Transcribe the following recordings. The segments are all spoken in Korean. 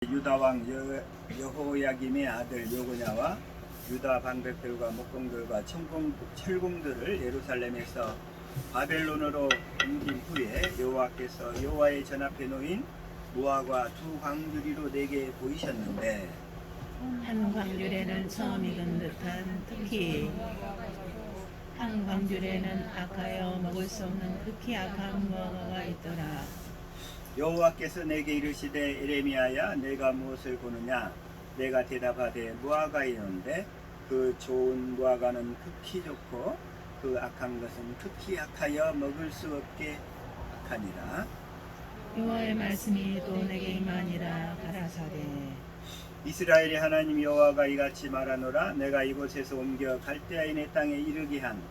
유다 왕 여호야김의 아들 요고냐와 유다 방백들과 목공들과 철공들을 예루살렘에서 바벨론으로 옮긴 후에 여호와께서 여호와의 전 앞에 놓인 무화과 두 광주리로 내게 보이셨는데 한 광줄에는 처음 익은 듯한 특히 한 광줄에는 악하여 먹을 수 없는 극히 악한 무화과가 있더라. 여호와께서 내게 이르시되 에레미야야 내가 무엇을 보느냐 내가 대답하되 무화과이온데 그 좋은 무화과는 극히 좋고 그 악한 것은 극히 악하여 먹을 수 없게 악하니라. 여호와의 말씀이 또 내게 임하니라. 가라사대 이스라엘의 하나님 여호와가 이같이 말하노라. 내가 이곳에서 옮겨 갈대아인의 땅에 이르게 한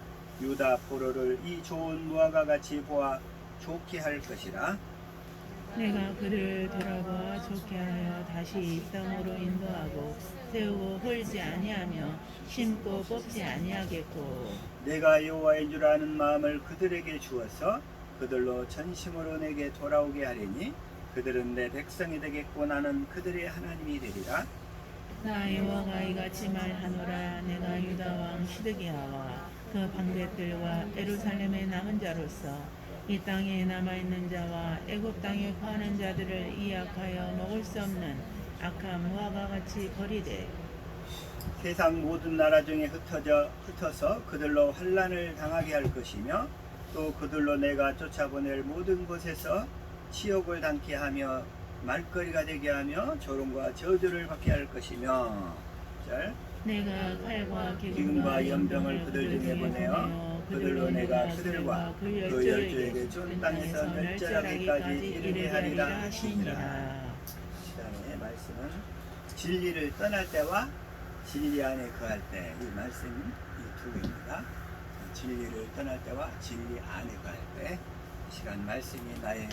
유다 포로를 이 좋은 무화과 같이 보아 좋게 할 것이라. 내가 그를 돌아보아 좋게 하여 다시 이 땅으로 인도하고 세우고 헐지 아니하며 심고 뽑지 아니하겠고 내가 여호와인 줄 아는 마음을 그들에게 주어서 그들로 전심으로 내게 돌아오게 하리니 그들은 내 백성이 되겠고 나는 그들의 하나님이 되리라. 나 여호와가 이같이 말하노라. 내가 유다 왕 시드기야와 그 방백들과 예루살렘에 남은 자로서 이 땅에 남아있는 자와 애굽 땅에 거하는 자들을 이 악하여 먹을 수 없는 악한 무화과 같이 버리되 세상 모든 나라 중에 흩어서 그들로 환난을 당하게 할 것이며 또 그들로 내가 쫓아보낼 모든 곳에서 치욕을 당케 하며 말거리가 되게 하며 조롱과 저주를 받게 할 것이며 내가 칼과 기근과 연병을 그들 중에 보내어 그들로 내가 그들과 그 열조에게 준 땅에서 멸절하기까지 이르게 하리라 하시니라. 시간의 말씀은 진리를 떠날 때와 진리 안에 거할 때, 이 말씀 이 두 개입니다. 진리를 떠날 때와 진리 안에 거할 때, 이 시간 말씀이 나의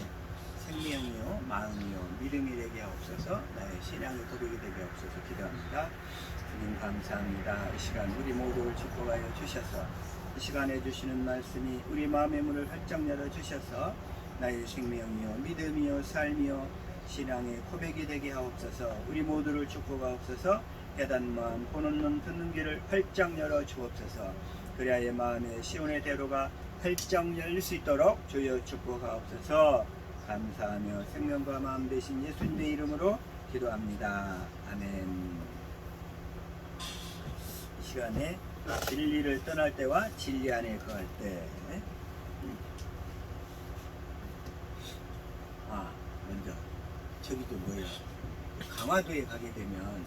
생명이요 마음이요 믿음이 되게 하옵소서. 나의 신앙의 고백이 되게 하옵소서. 기도합니다. 주님 감사합니다. 이 시간 우리 모두를 축복하여 주셔서 이 시간에 주시는 말씀이 우리 마음의 문을 활짝 열어주셔서 나의 생명이요 믿음이요 삶이요 신앙의 고백이 되게 하옵소서. 우리 모두를 축복하옵소서. 깨닫는 마음 보는 눈 듣는 귀를 활짝 열어 주옵소서. 그래야 마음의 시온의 대로가 활짝 열릴 수 있도록 주여 축복하옵소서. 감사하며 생명과 마음 되신 예수님의 이름으로 기도합니다. 아멘. 이 시간에 진리를 떠날 때와 진리 안에 거할 때. 먼저 저기도 뭐예요? 강화도에 가게 되면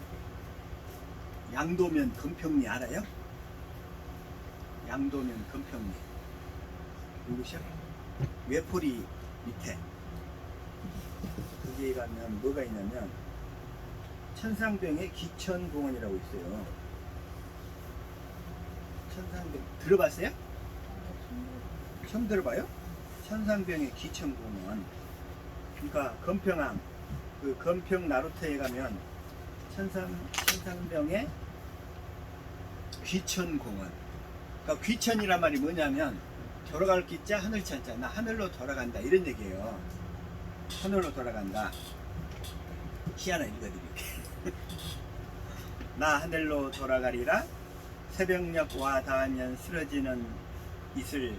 양도면 금평리 알아요? 양도면 금평리 모르셔? 외포리 밑에 거기에 가면 뭐가 있냐면 천상병의 기천공원이라고 있어요. 천상병 들어봤어요? 처음 들어봐요? 천상병의 기천공원. 그러니까 건평항 그 건평 나루터에 가면 천상병의 귀천공원. 그러니까 귀천이란 말이 뭐냐면 돌아갈 기자 하늘 천자 나 하늘로 돌아간다 이런 얘기예요. 하늘로 돌아간다. 시 하나 읽어드릴게. 나 하늘로 돌아가리라. 새벽녘 와 닿으면 쓰러지는 이슬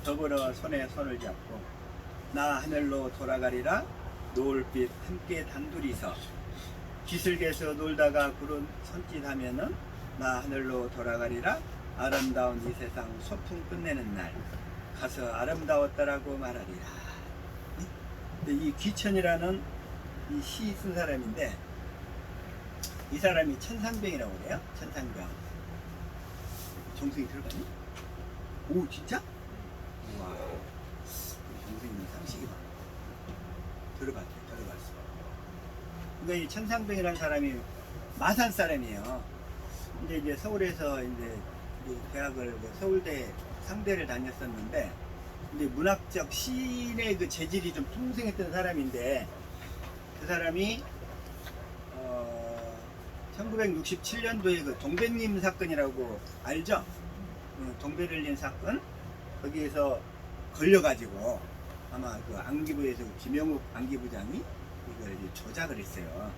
더불어 손에 손을 잡고 나 하늘로 돌아가리라. 노을빛 함께 단둘이서 기슭에서 놀다가 구름 손짓하면은 나 하늘로 돌아가리라. 아름다운 이 세상 소풍 끝내는 날 가서 아름다웠다라고 말하리라. 이 귀천이라는 이 시 쓴 사람인데 이 사람이 천상병이라고 그래요. 천상병. 정승이 들어가니? 오 진짜? 우와. 정승이는 상식이 많아. 들어봤어. 그러니까 이 천상병이라는 사람이 마산 사람이에요. 근데 이제 서울에서 이제 대학을 서울대 상대를 다녔었는데 근데 문학적 시인의 그 재질이 좀 풍성했던 사람인데 그 사람이 1967년도에 그 동백림 사건이라고 알죠? 동베를린 사건 거기에서 걸려가지고 아마 그 안기부에서 김영욱 안기부장이 이걸 조작을 했어요.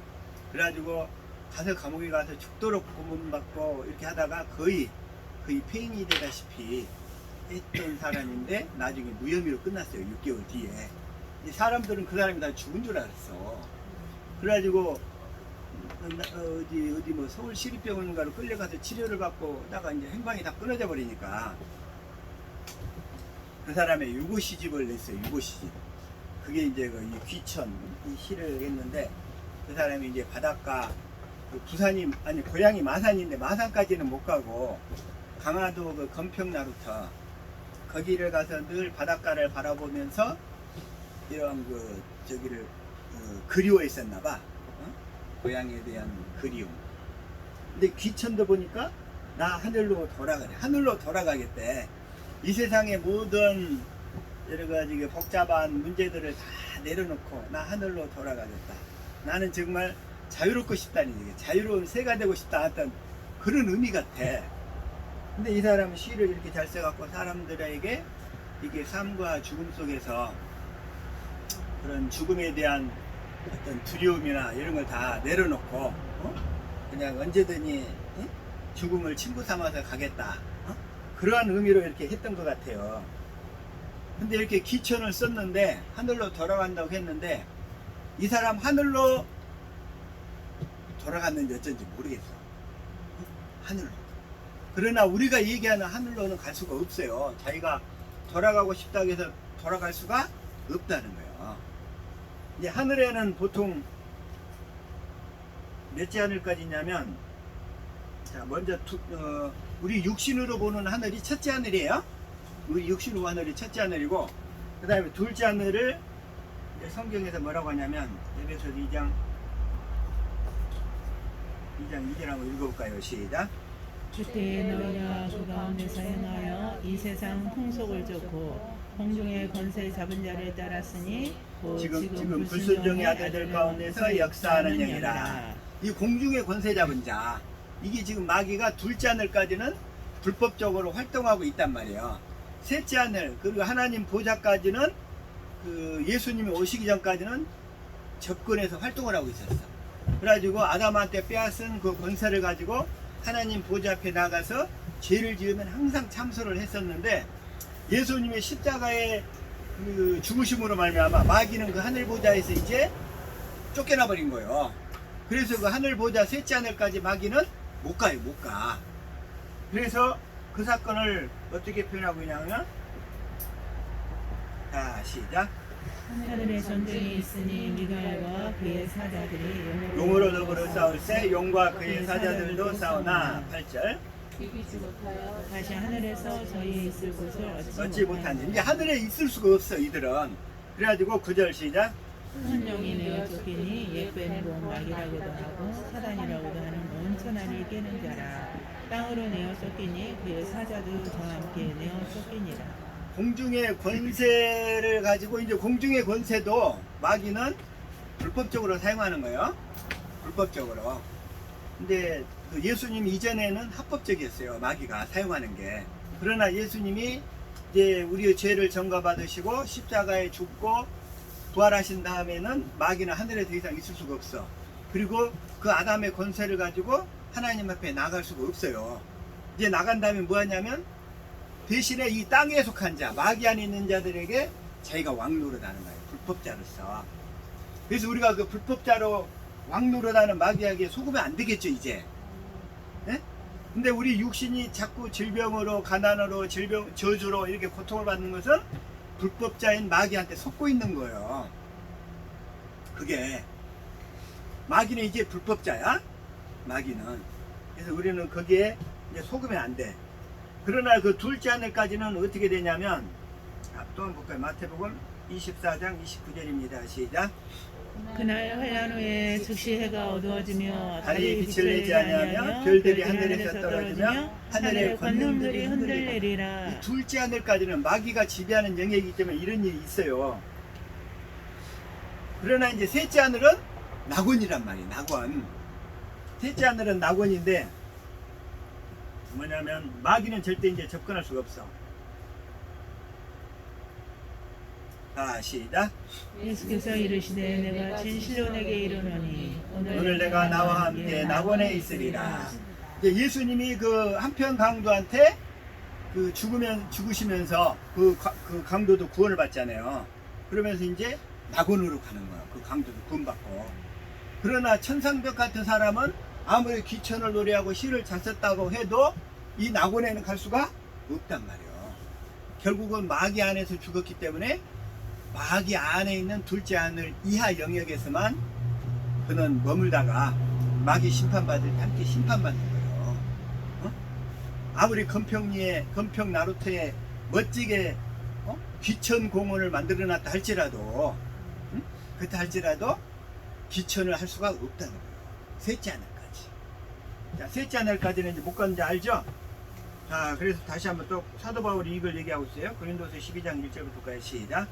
그래가지고 가서 감옥에 가서 죽도록 고문받고 이렇게 하다가 거의 폐인이 되다시피 했던 사람인데 나중에 무혐의로 끝났어요. 6개월 뒤에. 이 사람들은 그 사람이 다 죽은 줄 알았어. 그래가지고 어디 뭐 서울시립병원가로 끌려가서 치료를 받고 다가 이제 행방이 다 끊어져 버리니까 그 사람의 유고 시집을 냈어요. 유고 시집. 그게 이제 그 귀천 이 시를 했는데 그 사람이 이제 바닷가 그 부산이 아니 고향이 마산인데 마산까지는 못 가고 강화도 그 건평나루터 거기를 가서 늘 바닷가를 바라보면서 이런 그 저기를 그리워했었나 봐. 고향에 대한 그리움. 근데 귀천도 보니까 나 하늘로 돌아가래. 하늘로 돌아가겠대. 이 세상의 모든 여러 가지 그 복잡한 문제들을 다 내려놓고 나 하늘로 돌아가겠다. 나는 정말 자유롭고 싶다는 얘기. 자유로운 새가 되고 싶다 했던 그런 의미 같아. 근데 이 사람은 시를 이렇게 잘 써갖고 사람들에게 이게 삶과 죽음 속에서 그런 죽음에 대한 어떤 두려움이나 이런 걸 다 내려놓고 그냥 언제든지 죽음을 친구 삼아서 가겠다. 그러한 의미로 이렇게 했던 것 같아요. 근데 이렇게 기천을 썼는데 하늘로 돌아간다고 했는데 이 사람 하늘로 돌아갔는지 어쩐지 모르겠어. 하늘로. 그러나 우리가 얘기하는 하늘로는 갈 수가 없어요. 자기가 돌아가고 싶다고 해서 돌아갈 수가 없다는 거예요. 이제 하늘에는 보통 몇째 하늘까지 있냐면, 자, 먼저 우리 육신으로 보는 하늘이 첫째 하늘이에요. 우리 육신으로 하늘이 첫째 하늘이고, 그 다음에 둘째 하늘을 이제 성경에서 뭐라고 하냐면, 에베소서 2장 2절하고 읽어볼까요? 시작. 그때 너희가 그 가운데서 행하여 이 세상 풍속을 쫓고 공중의 권세 잡은 자를 따랐으니 지금 불순종의 아들들 가운데서 역사하는 영이라. 이 공중의 권세 잡은 자, 이게 지금 마귀가 둘째 하늘까지는 불법적으로 활동하고 있단 말이에요. 셋째 하늘, 그리고 하나님 보좌까지는 그 예수님이 오시기 전까지는 접근해서 활동을 하고 있었어. 그래가지고 아담한테 빼앗은 그 권세를 가지고 하나님 보좌 앞에 나가서 죄를 지으면 항상 참소를 했었는데, 예수님의 십자가의 그 죽으심으로 말미암아 마귀는 그 하늘 보좌에서 이제 쫓겨나 버린 거예요. 그래서 그 하늘 보좌 셋째 하늘까지 마귀는 못 가요, 못 가. 그래서 그 사건을 어떻게 표현하고 있냐면, 자, 시작. 하늘에 전쟁이 있으니 미가엘과 그의 사자들이 용으로 더불어 싸울 때 용과 그의 사자들도 싸우나. 8절. 이기지 못하여 다시 하늘에서 저희 있을 곳을 얻지 못한지. 이게 하늘에 있을 수가 없어, 이들은. 그래가지고 9절 시작. 큰 영이 내어 쫓기니 옛뱀으로 마귀라고도 하고 사단이라고도 하는 온 천하를 깨는 자라. 땅으로 내어 쫓기니 그의 사자도 저와 함께 내어 쫓기니라. 공중의 권세를 가지고, 이제 공중의 권세도 마귀는 불법적으로 사용하는 거예요. 불법적으로. 근데 그 예수님 이전에는 합법적이었어요, 마귀가 사용하는 게. 그러나 예수님이 이제 우리의 죄를 전가받으시고 십자가에 죽고 부활하신 다음에는 마귀는 하늘에 더 이상 있을 수가 없어. 그리고 그 아담의 권세를 가지고 하나님 앞에 나갈 수가 없어요. 이제 나간 다음에 뭐 하냐면, 대신에 이 땅에 속한 자, 마귀 안에 있는 자들에게 자기가 왕노릇하는 거예요. 불법자로서. 그래서 우리가 그 불법자로 왕노릇하는 마귀에게 속으면 안 되겠죠, 이제. 예? 근데 우리 육신이 자꾸 질병으로, 가난으로, 저주로 이렇게 고통을 받는 것은 불법자인 마귀한테 속고 있는 거예요. 그게. 마귀는 이제 불법자야. 마귀는. 그래서 우리는 거기에 이제 속으면 안 돼. 그러나 그 둘째 하늘까지는 어떻게 되냐면, 또 한번 볼까요? 마태복음 24장 29절입니다. 시작. 그날 환란 후에 즉시 해가 어두워지며 달이 빛을 내지 아니하며 별들이 하늘에서 떨어지며 하늘의 권능들이 흔들리리라. 이 둘째 하늘까지는 마귀가 지배하는 영역이기 때문에 이런 일이 있어요. 그러나 이제 셋째 하늘은 낙원이란 말이에요. 낙원. 셋째 하늘은 낙원인데 뭐냐면 마귀는 절대 이제 접근할 수가 없어. 자, 시작. 예수께서 이르시되 내가 진실로 내게 이르노니 오늘 내가 나와 함께 낙원에 있으리라. 이제 예수님이 그 한편 강도한테 그 죽으시면서 그 강도도 구원을 받잖아요. 그러면서 이제 낙원으로 가는 거야. 그 강도도 구원받고. 그러나 천상벽 같은 사람은 아무리 귀천을 노래하고 시를 잘 썼다고 해도 이 낙원에는 갈 수가 없단 말이에요. 결국은 마귀 안에서 죽었기 때문에 마귀 안에 있는 둘째 하늘 이하 영역에서만 그는 머물다가 마귀 심판받을 때 함께 심판받는 거예요. 아무리 금평 나루터에 멋지게 귀천 공원을 만들어놨다 할지라도 그렇다 할지라도 귀천을 할 수가 없다는 거예요. 셋째 하늘까지. 자, 셋째 하늘까지는 이제 못 가는지 알죠? 자, 그래서 다시 한번 또 사도 바울이 이걸 얘기하고 있어요. 고린도서 12장 1절부터까지 시작.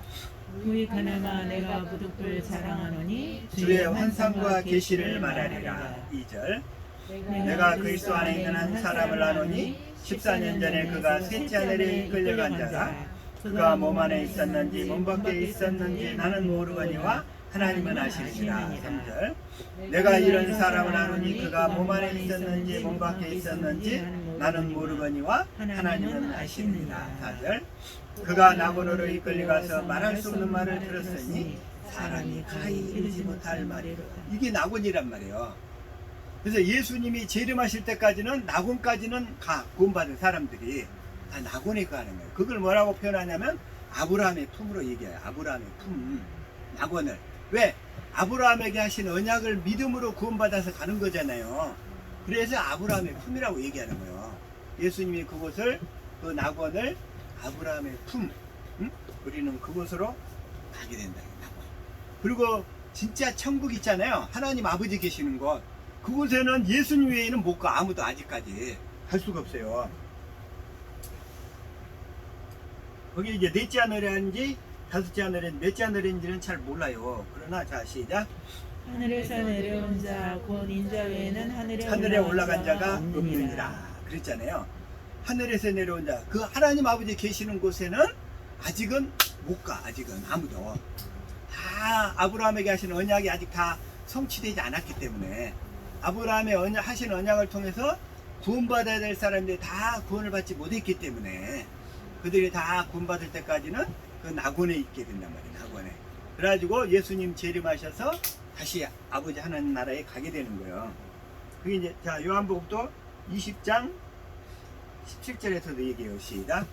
무익하나마 내가 부득불 자랑하노니 주의 환상과 계시를 말하리라. 2절. 내가 그리스도 안에 있는 한 사람을 아노니 14년 전에 그가 셋째 하늘에 이끌려간 자라. 그가 몸 안에 있었는지 몸 밖에 있었는지 나는 모르거니와 하나님은 아시느니라. 3절. 내가 이런 사람을 아노니 그가 몸 안에 있었는지 몸 밖에 있었는지 나는 모르거니와 하나님은 아시느니라. 4절. 그가 낙원으로 이끌려가서 말할 수 없는 말을 들었으니 사람이 가히 이르지 못할 말이로다. 이게 낙원이란 말이에요. 그래서 예수님이 재림하실 때까지는 낙원까지는 구원받은 사람들이 다 낙원에 가는 거예요. 그걸 뭐라고 표현하냐면 아브라함의 품으로 얘기해요. 아브라함의 품, 낙원을. 왜? 아브라함에게 하신 언약을 믿음으로 구원받아서 가는 거잖아요. 그래서 아브라함의 품이라고 얘기하는 거예요. 예수님이 그곳을, 그 낙원을 아브라함의 품, 우리는 그곳으로 가게 된다. 낙원. 그리고 진짜 천국 있잖아요. 하나님 아버지 계시는 곳. 그곳에는 예수님 외에는 못 가. 아무도 아직까지 갈 수가 없어요. 거기 이제 넷째 하늘인지 다섯째 하늘인지 몇째 하늘인지는 잘 몰라요. 그러나 자, 시작. 하늘에서 내려온 자 곧 인자 외에는 하늘에 올라간 자가 없느니라. 그랬잖아요. 하늘에서 내려온 자, 그 하나님 아버지 계시는 곳에는 아직은 못 가. 아직은 아무도. 다 아브라함에게 하신 언약이 아직 다 성취되지 않았기 때문에 아브라함의 하신 언약을 통해서 구원받아야 될 사람들이 다 구원을 받지 못했기 때문에 그들이 다 구원받을 때까지는 그 낙원에 있게 된단 말이에요. 낙원에. 그래가지고 예수님 재림하셔서 다시 아버지 하나님 나라에 가게 되는 거예요. 그게 이제 자, 요한복음도 20장 17절에서도 얘기해요. 시작.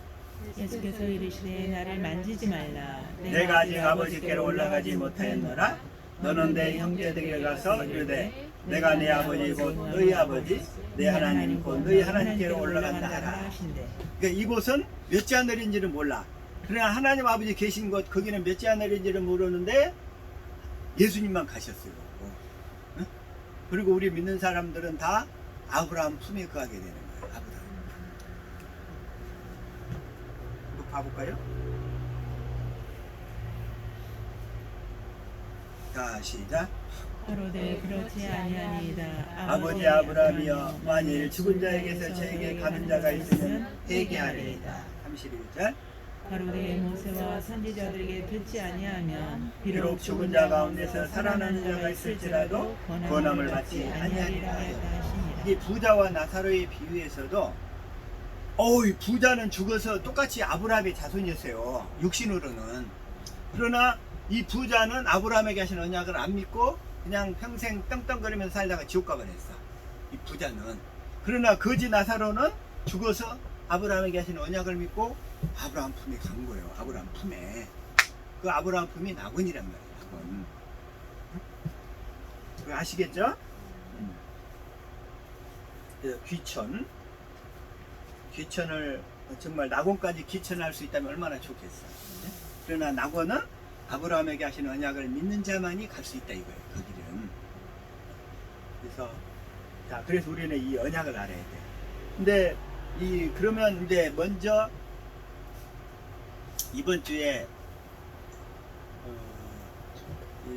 예수께서 이르시되 나를 만지지 말라. 내가 아직 아버지께로 올라가지 못하였노라. 너는 내 형제들에게 가서 이르되 내가 내 아버지 곧 너희 아버지 내 하나님 곧 너희 하나님께로 올라간다 하라. 그러니까 이곳은 몇째 하늘인지는 몰라. 그러나 하나님 아버지 계신 곳 거기는 몇째 하늘인지는 모르는데 예수님만 가셨어요. 응? 그리고 우리 믿는 사람들은 다 아브라함 품에 가게 되는 거예요. 아브라함. 이거 봐볼까요? 자, 시작. 가로되 그렇지 아니하니이다. 아버지 아브라함이여 만일 죽은 자에게서 저에게 가는 자가 있으면 회개하리이다. 31절. 가로되 모세와 선지자들에게 듣지 아니하면 비록 죽은 자 가운데서 살아나는 자가 있을지라도 권함을 받지 아니하리라. 이 부자와 나사로의 비유에서도 부자는 죽어서 똑같이 아브라함의 자손이었어요. 육신으로는. 그러나 이 부자는 아브라함에게 하신 언약을 안 믿고 그냥 평생 떵떵거리면서 살다가 지옥 가버렸어. 이 부자는. 그러나 거지 나사로는 죽어서 아브라함에게 하신 언약을 믿고 아브라함 품에 간 거예요. 아브라함 품에. 그 아브라함 품이 낙원이란 말이에요. 낙원. 그거 아시겠죠? 귀천을 정말 낙원까지 귀천할 수 있다면 얼마나 좋겠어. 그러나 낙원은 아브라함에게 하신 언약을 믿는 자만이 갈 수 있다 이거예요. 그 길은. 그래서 우리는 이 언약을 알아야 돼. 근데 그러면 이제 먼저 이번 주에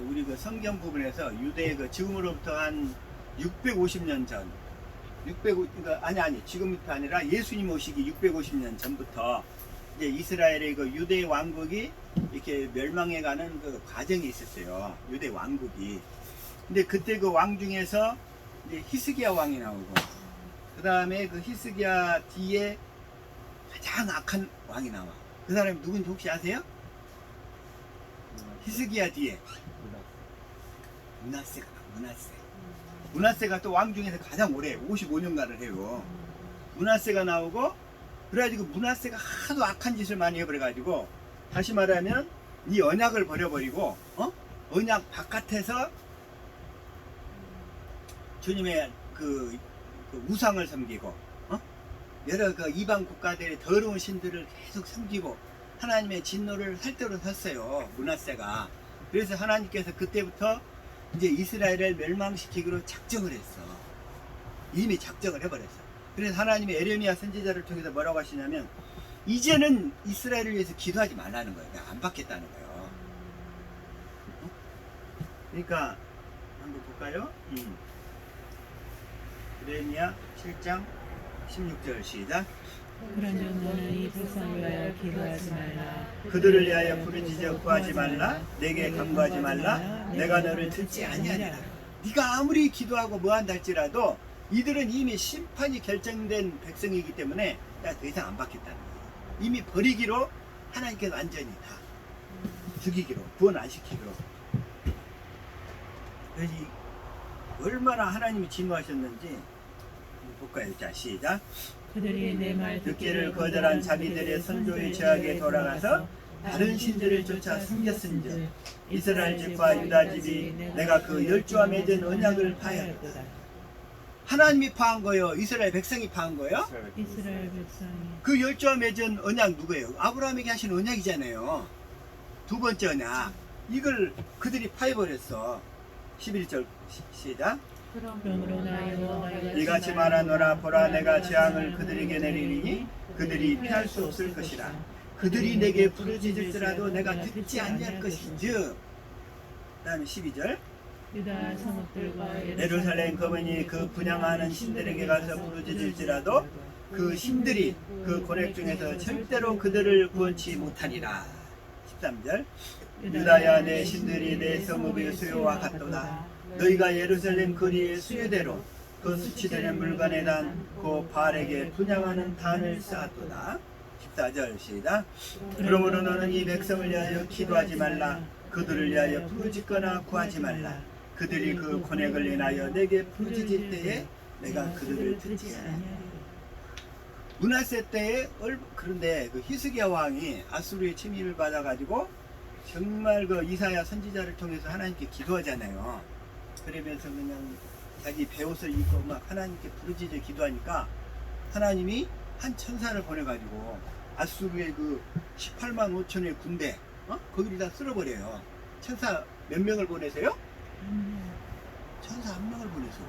우리 그 성경 부분에서 유대의 그 지금으로부터 한 650년 전, 지금부터 아니라 예수님 오시기 650년 전부터 이제 이스라엘의 그 유대 왕국이 이렇게 멸망해가는 그 과정이 있었어요. 유대 왕국이. 근데 그때 그 왕 중에서 이제 히스기야 왕이 나오고, 그 다음에 그 히스기야 뒤에 가장 악한 왕이 나와. 그 사람이 누군지 혹시 아세요? 히스기야 뒤에 므낫세가 나와. 므낫세가 또 왕 중에서 가장 오래 55년간을 해요. 므낫세가 나오고, 그래가지고 므낫세가 하도 악한 짓을 많이 해버려가지고, 다시 말하면 이 언약을 버려버리고 언약 바깥에서 주님의 그 우상을 섬기고 여러 그 이방 국가들의 더러운 신들을 계속 섬기고 하나님의 진노를 살대로 섰어요, 므낫세가. 그래서 하나님께서 그때부터 이제 이스라엘을 멸망시키기로 작정을 했어. 이미 작정을 해버렸어. 그래서 하나님이 에레미야 선지자를 통해서 뭐라고 하시냐면, 이제는 이스라엘을 위해서 기도하지 말라는 거예요. 그냥 안 받겠다는 거예요. 그러니까 한번 볼까요? 에레미야 7장 16절 시작. 그런즉 너는 이 백성을 위하여 기도하지 말라. 그들을 위하여 부르짖어 구하지 말라. 내게 간구하지 말라. 내가 너를 듣지 아니하리라. 네가 아무리 기도하고 뭐한다 할지라도 이들은 이미 심판이 결정된 백성이기 때문에 야, 더 이상 안 받겠다는 거예요. 이미 버리기로 하나님께서 완전히 다 죽이기로, 구원 안 시키기로. 그래서 얼마나 하나님이 진노하셨는지 한번 볼까요? 자, 시작. 그들이 내 말 듣기를 거절한 자기들의 선조의 죄악에 돌아가서 다른 신들을 쫓아 섬겼은즉 이스라엘 집과 유다 집이 내가 그 열조와 맺은 언약을 파하였다. 하나님이 파한 거예요? 이스라엘 백성이 파한 거예요? 이스라엘 백성이. 그 열조와 맺은 언약 누구예요? 아브라함에게 하신 언약이잖아요. 두 번째 언약. 이걸 그들이 파해버렸어. 11절 시작. 그러므로나 여호와가 이같이 말하노라. 보라, 내가 재앙을 그들에게 내리니 그들이 피할 수 없을 것이라. 그들이 내게 부르짖을지라도 내가 듣지 아니할 것인즉. 그 다음에 12절. 유다 성읍들과 예루살렘 거민이 그 분양하는 신들에게 가서 부르짖을지라도 그 신들이 그 고렙 중에서 절대로 그들을 구원치 못하리라. 13절. 유다야, 내 신들이 내 성읍의 수요와 같도다. 너희가 예루살렘 거리의 수요대로 그 수치되는 물건에 단그 바알에게 분양하는 단을 쌓았도다. 14절 시작. 그러므로 너는 이 백성을 위하여 기도하지 말라. 그들을 위하여 부르짖거나 구하지 말라. 그들이 그 고뇌를 인하여 내게 부르짖을 때에 내가 그들을 듣지 아니하리라. 므낫세 때에 그런데 그 히스기야 왕이 아수르의 침입을 받아가지고 정말 그 이사야 선지자를 통해서 하나님께 기도하잖아요. 그러면서 그냥 자기 베옷을 입고 막 하나님께 부르짖어 기도하니까 하나님이 한 천사를 보내가지고 아수르의 그 18만 5천의 군대 거기를 다 쓸어버려요. 천사 몇 명을 보내세요? 천사 한 명을 보내세요.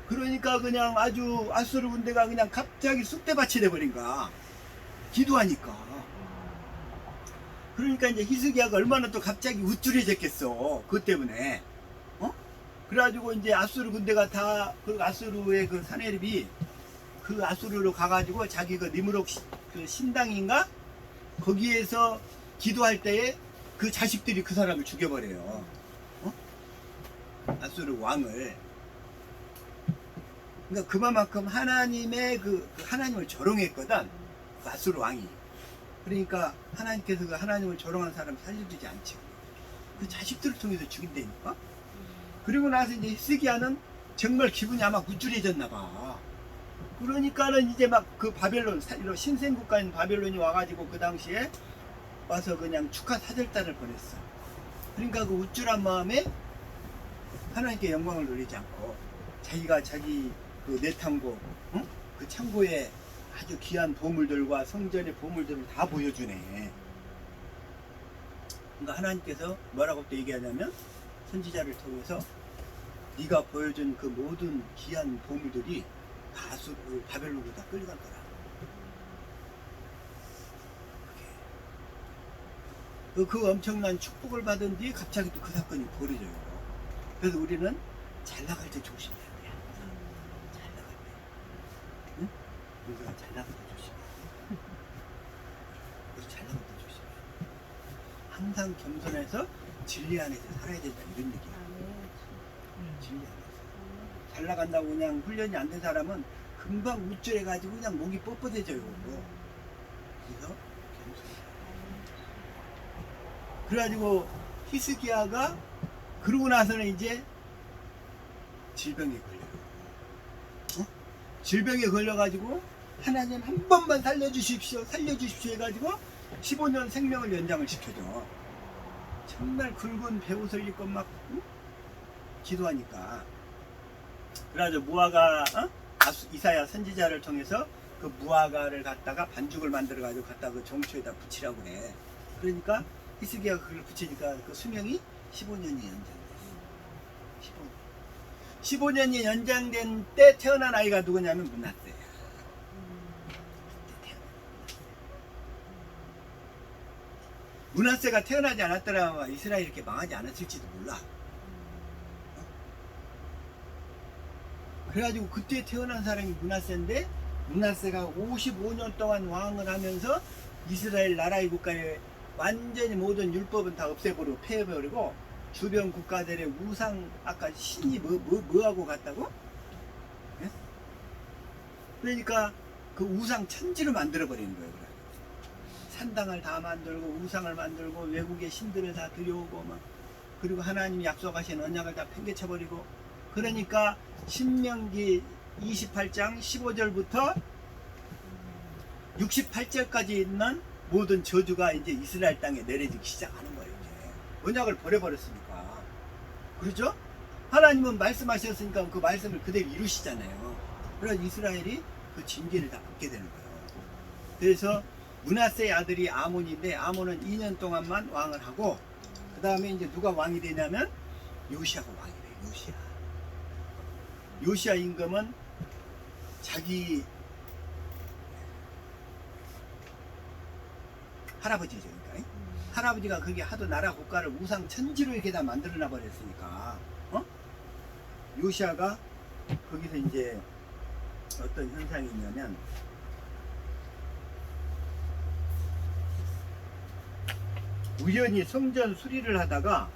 그러니까 그냥 아주 아수르 군대가 그냥 갑자기 쑥대밭이 돼버린 거야. 기도하니까. 그러니까 이제 히스기야가 얼마나 또 갑자기 우쭐해졌겠어. 그것 때문에. 그래가지고 이제 아수르 군대가 다, 그 아수르의 그 사내립이 그 아수르로 가가지고 자기 그 니므록 그 신당인가? 거기에서 기도할 때에 그 자식들이 그 사람을 죽여버려요. 아수르 왕을. 그러니까 그만큼 하나님의 그 하나님을 조롱했거든. 그 아수르 왕이. 그러니까 하나님께서 그 하나님을 조롱한 사람 살려주지 않지. 그 자식들을 통해서 죽인다니까. 그리고 나서 이제 히스기야는 정말 기분이 아마 우쭐해졌나 봐. 그러니까는 이제 막 그 바벨론, 신생 국가인 바벨론이 와가지고 그 당시에 와서 그냥 축하 사절단을 보냈어. 그러니까 그 우쭐한 마음에 하나님께 영광을 돌리지 않고 자기가 자기 그 내탕고, 그 창고에 아주 귀한 보물들과 성전의 보물들을 다 보여주네. 그러니까 하나님께서 뭐라고 또 얘기하냐면 선지자를 통해서 네가 보여준 그 모든 귀한 보물들이 다 바벨론으로 다 끌려갈 거라. 그 엄청난 축복을 받은 뒤에 갑자기 또 그 사건이 벌어져요. 그래서 우리는 잘 나갈 때 조심해야 돼. 잘 나갈 때. 응? 우리가 잘 나갈 때 조심해. 항상 겸손해서 진리 안에서 살아야 된다 이런 얘기야. 진리 안에서. 잘 나간다고 그냥 훈련이 안 된 사람은 금방 우쭐해가지고 그냥 목이 뻣뻣해져요. 그래서 겸손해. 그래가지고 히스기야가 그러고 나서는 이제 질병에 걸려요. 질병에 걸려가지고 하나님 한 번만 살려주십시오 해가지고 15년 생명을 연장을 시켜줘. 정말 굵은 배옷을 입고 막 기도하니까. 그래가지고 무화과 이사야 선지자를 통해서 그 무화과를 갖다가 반죽을 만들어가지고 갖다가 그 정초에다 붙이라고 해. 그러니까 히스기야가 그걸 붙이니까 그 수명이 15년이 연장됐어. 15년이 연장된 때 태어난 아이가 누구냐면 므낫세야. 므낫세가 태어나지 않았더라면 이스라엘이 이렇게 망하지 않았을지도 몰라. 그래가지고 그때 태어난 사람이 므낫세인데, 므낫세가 55년 동안 왕을 하면서 이스라엘 나라의 국가에 완전히 모든 율법은 다 없애버리고 폐해버리고 주변 국가들의 우상, 아까 신이 뭐하고 같다고? 예? 그러니까 그 우상 천지로 만들어버리는 거예요. 그래. 산당을 다 만들고 우상을 만들고 외국의 신들을 다 들여오고 막, 그리고 하나님이 약속하신 언약을 다 팽개쳐버리고. 그러니까 신명기 28장 15절부터 68절까지 있는 모든 저주가 이제 이스라엘 땅에 내려지기 시작하는 거예요. 이제 언약을 버려버렸으니까. 그렇죠? 하나님은 말씀하셨으니까 그 말씀을 그대로 이루시잖아요. 그래서 이스라엘이 그 징계를 다 받게 되는 거예요. 그래서 므낫세의 아들이 아몬인데, 아몬은 2년 동안만 왕을 하고 그 다음에 이제 누가 왕이 되냐면 요시아가 왕이 돼요. 요시아. 요시아 임금은 자기 할아버지죠. 그러니까 할아버지가 거기 하도 나라 국가를 우상 천지로 이렇게 다 만들어놔 버렸으니까 요시아가 거기서 이제 어떤 현상이 있냐면, 우연히 성전 수리를 하다가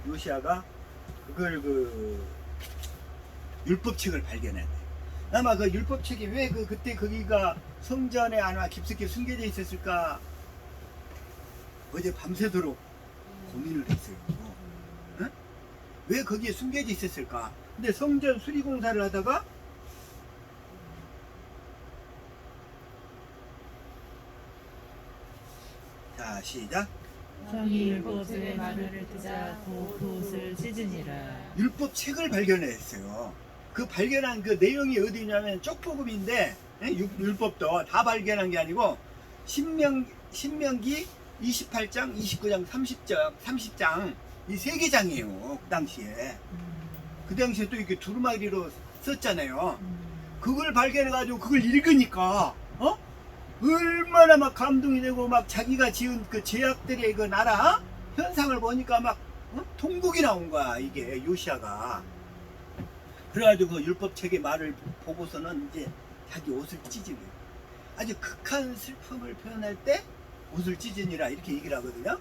요시아가 그걸 율법책을 발견해. 아마 그 율법책이 왜 그때 거기가 성전에 아마 깊숙이 숨겨져 있었을까? 어제 밤새도록 고민을 했어요. 응? 왜 거기에 숨겨져 있었을까? 근데 성전 수리 공사를 하다가 자 시작. 성이 율법의 말을 듣자 그 옷을 찢으니라. 율법책을 발견했어요. 그 발견한 그 내용이 어디냐면 쪽복음인데, 율법도 다 발견한 게 아니고 신명기 28장, 29장, 30장 이 세 개 장이에요. 그 당시에. 그 당시에 또 이렇게 두루마리로 썼잖아요. 그걸 발견해가지고 그걸 읽으니까 얼마나 막 감동이 되고, 막 자기가 지은 그 제약들의 그 나라 현상을 보니까 막 통곡이 나온 거야, 이게 요시아가. 그래가지고 그 율법책의 말을 보고서는 이제 자기 옷을 찢으려. 아주 극한 슬픔을 표현할 때 옷을 찢으니라 이렇게 얘기를 하거든요.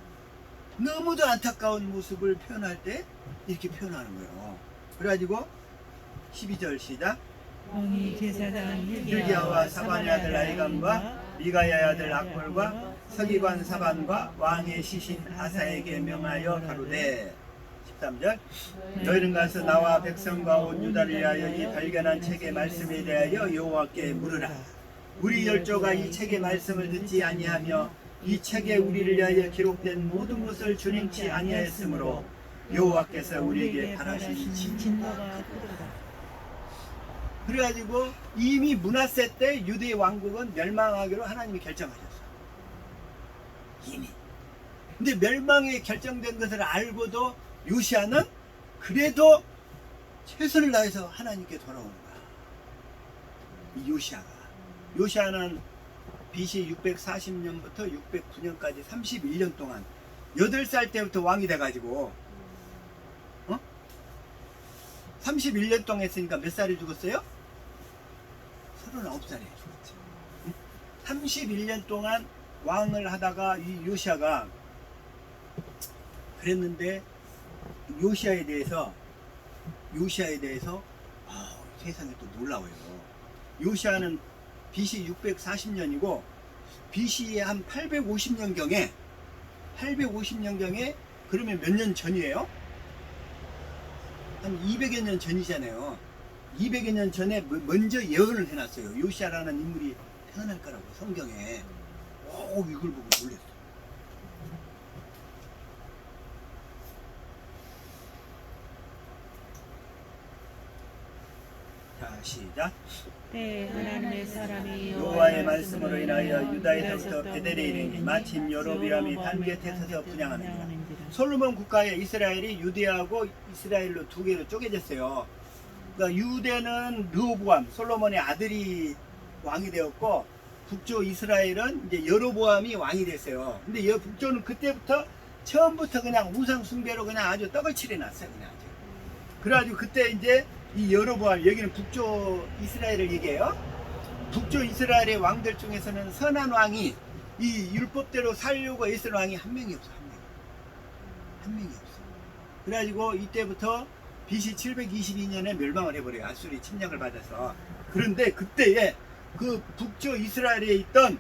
너무도 안타까운 모습을 표현할 때 이렇게 표현하는 거예요. 그래가지고 12절 시작. 왕이 제사장 hilkiya와 사반의 아들 아히감과 미가야의 아들 악볼과 서기관 사반과 왕의 시신 아사에게 명하여 가로되. 13절. 너희는 가서 나와 백성과 온 유다를 위하여 이 발견한 책의 말씀에 대하여 여호와께 물으라. 우리 열조가 이 책의 말씀을 듣지 아니하며 이 책에 우리를 위하여 기록된 모든 것을 준행치 아니하였으므로 여호와께서 우리에게 바라신 진노가 크도다. 그래가지고 이미 므낫세 때 유대 왕국은 멸망하기로 하나님이 결정하셨어. 이미. 근데 멸망이 결정된 것을 알고도 요시아는 그래도 최선을 다해서 하나님께 돌아오는 거야. 이 요시아는 BC 640년부터 609년까지 31년 동안 8살 때부터 왕이 돼가지고 31년 동안 했으니까 몇 살에 죽었어요? 39살에 죽었지. 31년 동안 왕을 하다가 이 요시아가 그랬는데 요시아에 대해서 세상에 또 놀라워요. 요시아는 BC 640년이고 BC에 한 850년경에 그러면 몇 년 전이에요? 한 200여 년 전이잖아요. 200여 년 전에 먼저 예언을 해놨어요. 요시아라는 인물이 태어날 거라고 성경에. 이걸 보고 놀랐어요. 자, 시작. 때 하나님의 사람이 여호와의 말씀으로 인하여 유다에서부터 베델에 이르니 마침 여로보암이 단 곁에 서서 분향하느니라. 솔로몬 국가에 이스라엘이 유대하고 이스라엘로 두 개로 쪼개졌어요. 그러니까 유대는 르호보암, 솔로몬의 아들이 왕이 되었고, 북조 이스라엘은 이제 여로보암이 왕이 됐어요. 근데 북조는 그때부터 처음부터 그냥 우상 숭배로 그냥 아주 떡을 칠해놨어요. 그냥 아주. 그래가지고 그때 이제 이 여로보암, 여기는 북조 이스라엘을 얘기해요. 북조 이스라엘의 왕들 중에서는 선한 왕이 이 율법대로 살려고 애쓸 왕이 한 명이 없어. 한 명이 없어. 그래가지고 이때부터 BC 722년에 멸망을 해버려요. 아수리 침략을 받아서. 그런데 그때에 그 북조 이스라엘에 있던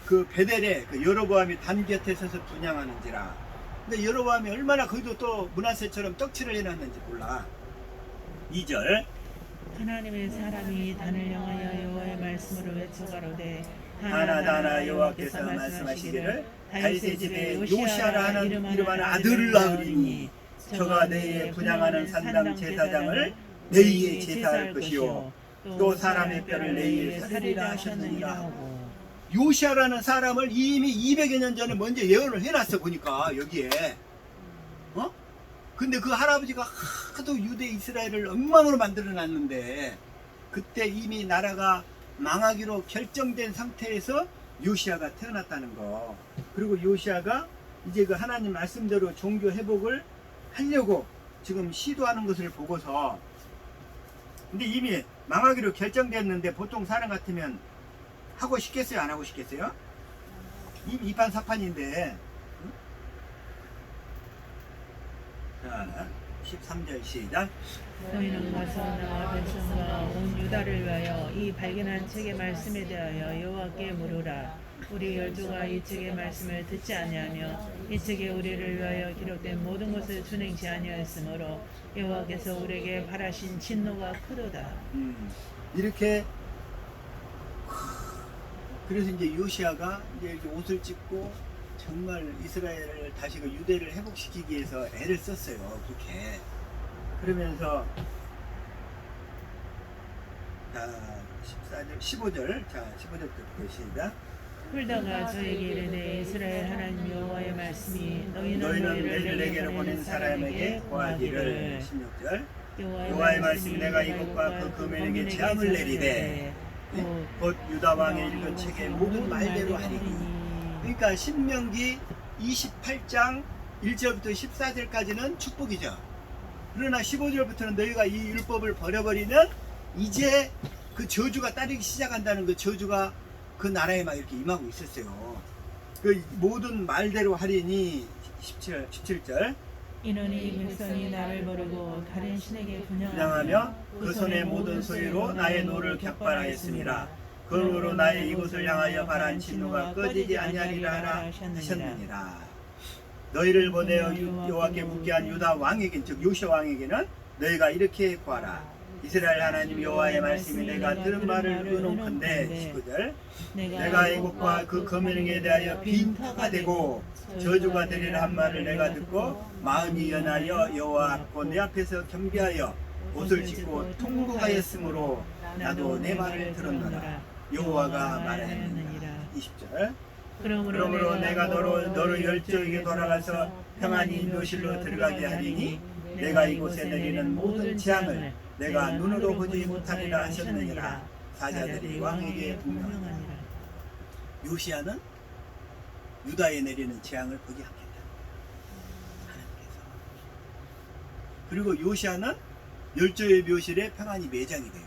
그 베델에 그 여로보암이 단 곁에 서서 분향하는지라. 근데 여로보암이 얼마나 거기도 또 므낫세처럼 떡칠을 해놨는지 몰라. 2절. 하나님의 사람이 단을 향하여 여호와의 말씀으로 외쳐가로되 하나다나 여호와께서 말씀하시기를 다윗의 집에 요시아라 하는 이름하는 아들을 낳으리니 저가 내에 분향하는 산당 제사장을 내에 제사할 것이요 또 사람의 뼈를 내에 살리라 하셨느니라. 요시아라는 사람을 이미 200여 년 전에 먼저 예언을 해놨어. 보니까 여기에 근데 그 할아버지가 하도 유대 이스라엘을 엉망으로 만들어 놨는데 그때 이미 나라가 망하기로 결정된 상태에서 요시아가 태어났다는 거. 그리고 요시아가 이제 그 하나님 말씀대로 종교 회복을 하려고 지금 시도하는 것을 보고서, 근데 이미 망하기로 결정됐는데 보통 사람 같으면 하고 싶겠어요? 안 하고 싶겠어요? 이미 이판사판인데. 자, 13절 시작. 너희는 가서 나와 백성과 온 유다를 위하여 이 발견한 책의 말씀에 대하여 여호와께 물으라. 우리 열조가 이 책의 말씀을 듣지 아니하며 이 책에 우리를 위하여 기록된 모든 것을 준행치 아니하였으므로 여호와께서 우리에게 바라신 진노가 크도다. 이렇게 그래서 이제 요시아가 이제 이렇게 옷을 찢고 정말 이스라엘을 다시 그 유대를 회복시키기 위해서 애를 썼어요. 그렇게. 그러면서 자 14절 15절 자 15절부터 시작. 훌다가 저에게 이르되 이스라엘 하나님 여호와의 말씀이 너희는 너희를 내게로 보낸 사람에게 고하기를. 16절 여호와의 말씀이 내가 이것과 그 금연에게 재앙을 내리되 곧 유다 왕의 읽은 책의 모든 말대로 하리니. 그러니까 신명기 28장 1절부터 14절까지는 축복이죠. 그러나 15절부터는 너희가 이 율법을 버려버리면 이제 그 저주가 따르기 시작한다는 그 저주가 그 나라에 막 이렇게 임하고 있었어요. 그 모든 말대로 하리니 17절 이는 이 백성이 나를 버리고 다른 신에게 분향하며 그 손의 모든 소유로 나의 노를 격발하였습니다. 그러므로 나의 이곳을 향하여 발한 진노가 꺼지지 아니하리라 하셨느니라. 너희를 보내어 여호와께 묻게 한 유다 왕에게, 즉 요시아 왕에게는 너희가 이렇게 구하라. 이스라엘 하나님 여호와의 말씀이 내가 들은 말을 의논컨대. 19절 내가 이곳과 그 거민에 대하여 빈터가 되고 저주가 되리라 한 말을 내가 듣고 마음이 연하여 여호와 앞고 내 앞에서 겸비하여 옷을 찢고 통곡하였으므로 나도 내 말을 들었노라. 여호와가 말하였느니라. 20절 그러므로 내가 너를 열조에게 돌아가서 평안히 묘실로 들어가게 하리니 내가 이곳에 내리는 모든 재앙을 내가 눈으로 보지 못하리라 하셨느니라. 사자들이 왕에게 분명하니라. 요시아는 유다에 내리는 재앙을 보지 않겠다. 하나님께서. 그리고 요시아는 열조의 묘실에 평안히 매장이 돼요.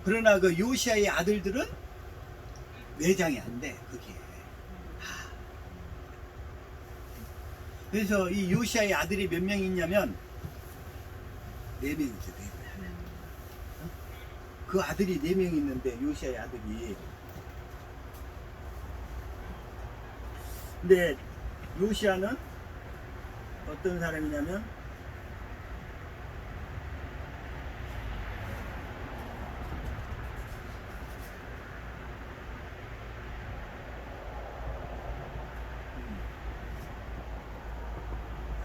그러나 그 요시아의 아들들은 매장이 안 돼. 그게 그래서 이 요시아의 아들이 몇 명이 있냐면 4명이 있어요. 4명. 그 아들이 4명이 있는데 요시아의 아들이. 근데 요시아는 어떤 사람이냐면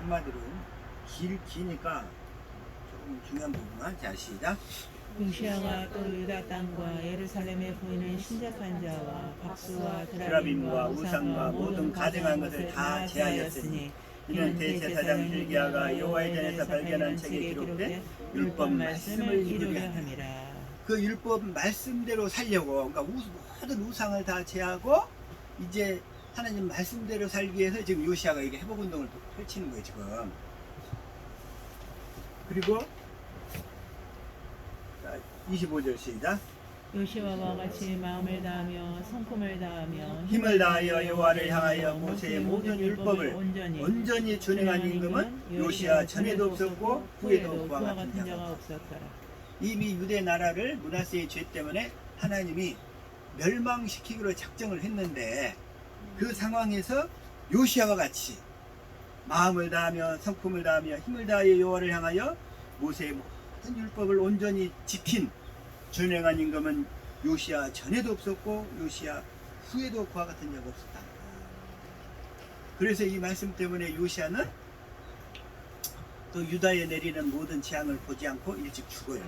한마디로 기니까 조금 중요한 부분만. 자, 시작. 요시아가 또 유다 땅과 예루살렘에 보이는 신접한 자와 박수와 드라빔과 드라빔과 우상과 모든 가증한 것을 다 제하였으니 이는 대제사장 hil기야가 여호와의 전에서 발견한 책에 기록된 율법 말씀을 이루려 함이라. 그 율법 말씀대로 살려고, 그러니까 모든 우상을 다 제하고 이제 하나님 말씀대로 살기 위해서 지금 요시아가 이게 회복 운동을 펼치는 거예요 지금. 그리고 25절 시작. 요시아와 같이 마음을 다하며 성품을 다하며 힘을 다하여 여호와를 향하여 모세의 모든 율법을 온전히 준행한 임금은 요시아 전에도 없었고 후에도 그와 같은 자가 없었더라. 이미 유대 나라를 므낫세의 죄 때문에 하나님이 멸망시키기로 작정을 했는데 그 상황에서 요시아와 같이 마음을 다하며 성품을 다하며 힘을 다하여 여호와를 향하여 모세의 모든 율법을 온전히 지킨 준행한 임금은 요시아 전에도 없었고 요시아 후에도 그와 같은 자가 없었다. 그래서 이 말씀 때문에 요시아는 또 유다에 내리는 모든 재앙을 보지 않고 일찍 죽어요.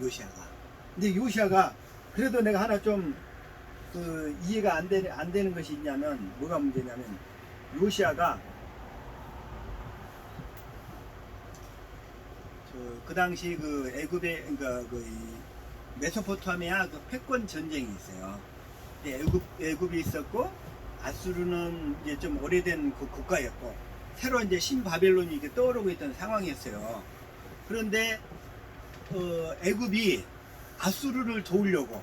요시아가. 근데 요시아가 그래도 내가 하나 좀 이해가 안 되는 것이 있냐면 뭐가 문제냐면 요시아가 그 당시 그 애굽의 그러니까 메소포타미아 그 패권 전쟁이 있어요. 애굽이 있었고 아수르는 이제 좀 오래된 그 국가였고 새로 이제 신바벨론이 이렇게 떠오르고 있던 상황이었어요. 그런데 애굽이 아수르를 도우려고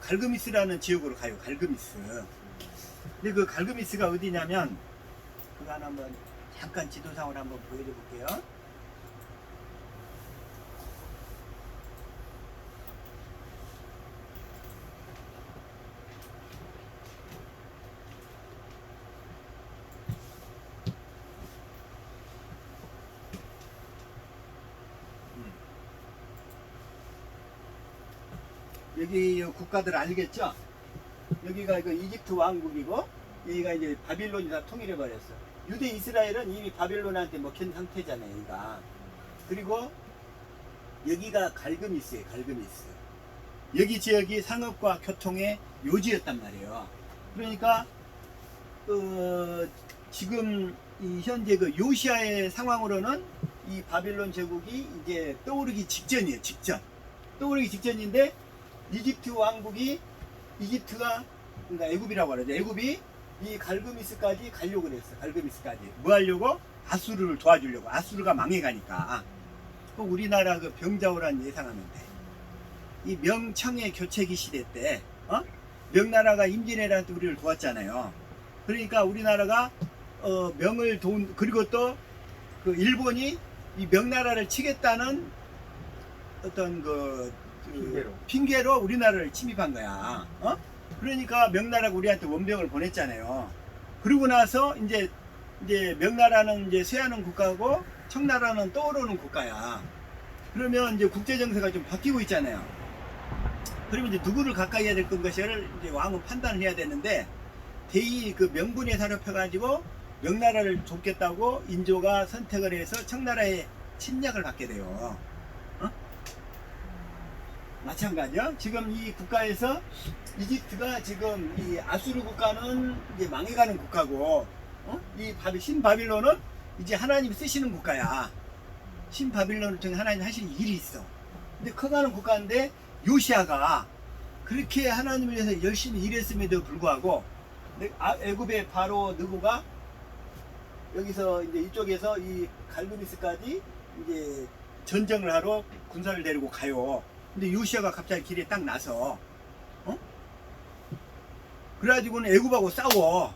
갈그미스라는 지역으로 가요. 갈그미스. 근데 그 갈그미스가 어디냐면 그거 하나 한번 잠깐 지도상으로 한번 보여줘 볼게요. 여기 국가들 알겠죠? 여기가 이집트 왕국이고 여기가 이제 바빌론이 다 통일해 버렸어. 유대 이스라엘은 이미 바빌론한테 먹힌 상태잖아요. 여기가. 그리고 여기가 갈그미스예요. 갈그미스. 여기 지역이 상업과 교통의 요지였단 말이에요. 그러니까 지금 이 현재 그 요시아의 상황으로는 이 바빌론 제국이 이제 떠오르기 직전이에요. 떠오르기 직전인데 이집트 왕국이 그러니까 애굽이라고 하죠. 애굽이 이 갈그미스까지 가려고 그랬어. 갈그미스까지 뭐 하려고? 아수르를 도와주려고. 아수르가 망해가니까. 우리나라 그 병자호란 예상하면 돼. 이 명청의 교체기 시대 때 명나라가 임진왜란 때 우리를 도왔잖아요. 그러니까 우리나라가 명을 도운, 그리고 또 그 일본이 이 명나라를 치겠다는 어떤 핑계로 우리나라를 침입한 거야. 그러니까 명나라가 우리한테 원병을 보냈잖아요. 그러고 나서 이제 명나라는 이제 쇠하는 국가고 청나라는 떠오르는 국가야. 그러면 이제 국제 정세가 좀 바뀌고 있잖아요. 그러면 이제 누구를 가까이 해야 될 것인가를 이제 왕은 판단을 해야 되는데 대의 그 명분에 사로펴가지고 명나라를 돕겠다고 인조가 선택을 해서 청나라의 침략을 받게 돼요. 마찬가지야. 지금 이 국가에서 이집트가 지금 이 아수르 국가는 이제 망해가는 국가고, 이 신바빌론은 이제 하나님 쓰시는 국가야. 신바빌론을 통해 하나님 하시는 일이 있어. 근데 커가는 국가인데 요시아가 그렇게 하나님을 위해서 열심히 일했음에도 불구하고 애굽의 바로 느고가 여기서 이제 이쪽에서 이 갈그미스까지 이제 전쟁을 하러 군사를 데리고 가요. 근데 요시아가 갑자기 길에 딱 나서 그래가지고는 애굽하고 싸워.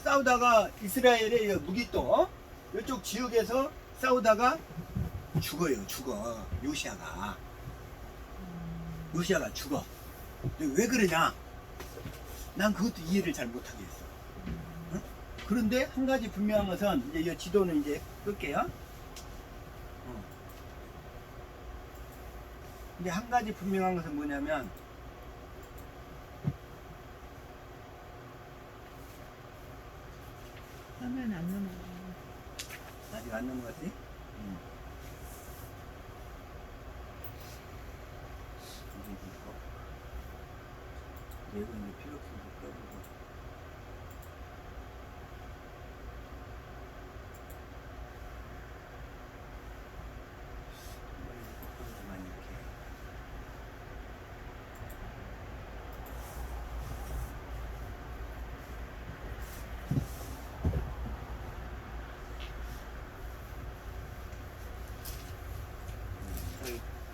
싸우다가 이스라엘의 무기또 이쪽 지역에서 싸우다가 죽어. 요시아가 죽어. 근데 왜 그러냐? 난 그것도 이해를 잘 못하겠어. 응? 그런데 한 가지 분명한 것은 이제 이 지도는 이제 끌게요. 근데 한 가지 분명한 것은 뭐냐면 화면 안 넘어가. 아직 안 넘어갔지? 이거 이제 필요 없으니까 꺼보고. 한번 이렇게.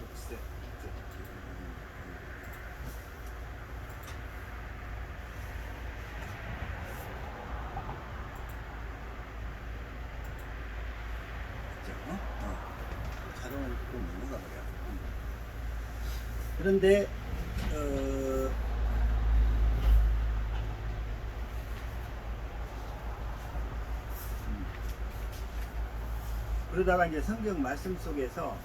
녹색. 자동으로 꼭 넘어가 버려. 그런데 그러다가 이제 성경 말씀 속에서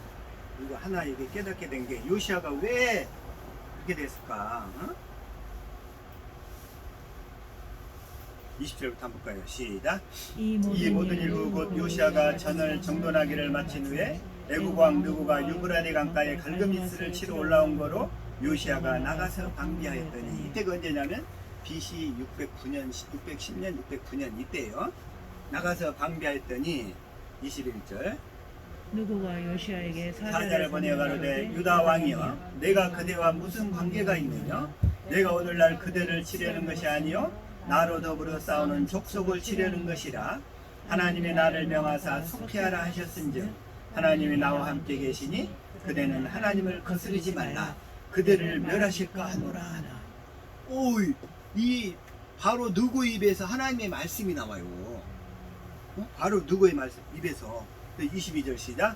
이거 하나 이게 깨닫게 된 게 요시아가 왜 그렇게 됐을까? 20절부터 한번 볼까요? 시작. 이 모든 일구 곧 요시아가 전을 정돈하기를 마친 후에 애굽 왕 느고가 유브라데 강가에 갈그미스를 치러 올라온 거로 요시아가 나가서 방비하였더니 이때가 언제냐면 BC 610년 609년 이때예요. 나가서 방비하였더니 21절 누구가 요시아에게 사자를 보내어 가로되 유다 왕이여 내가 그대와 무슨 관계가 있느냐? 내가 오늘날 그대를 치려는 것이 아니요 나로 더불어 싸우는 족속을 치려는 것이라. 하나님이 나를 명하사 속회하라 하셨은즉 하나님이 나와 함께 계시니 그대는 하나님을 거스르지 말라. 그대를 멸하실까 하노라 하나. 오이, 이 바로 누구 입에서 하나님의 말씀이 나와요. 바로 누구의 말씀 입에서. 22절 시작.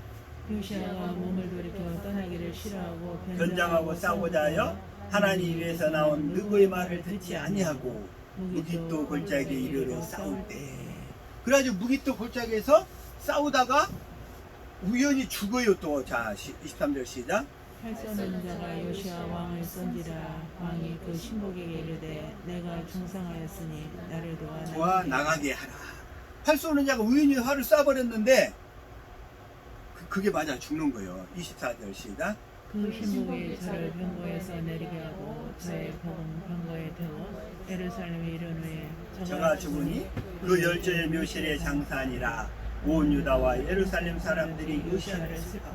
요시아가 몸을 돌이켜 떠나기를 싫어하고 변장하고 싸우고자 하여 하나님 입에서 나온 누구의 말을 듣지 아니하고 무기또 골짜기에 이르러 싸울 때. 그래가지고 무기또 골짜기에서 싸우다가 우연히 죽어요. 또 자 23절 시작. 활 쏘는 자가 요시아 왕을 쏜지라. 왕이 그 신복에게 이르되 내가 중상하였으니 나를 도와 나가게 하라. 활 쏘는 자가 우연히 활을 쏴버렸는데 그게 맞아 죽는 거예요. 24절 시작. 그 신복이 저를 병거에서 내리게 하고 저의 복음 병거에 태워 예루살렘에 이른 후에 저가 죽으니 그 열조의 묘실에 장사하니라. 온 유다와 예루살렘 사람들이 요시아를 슬퍼.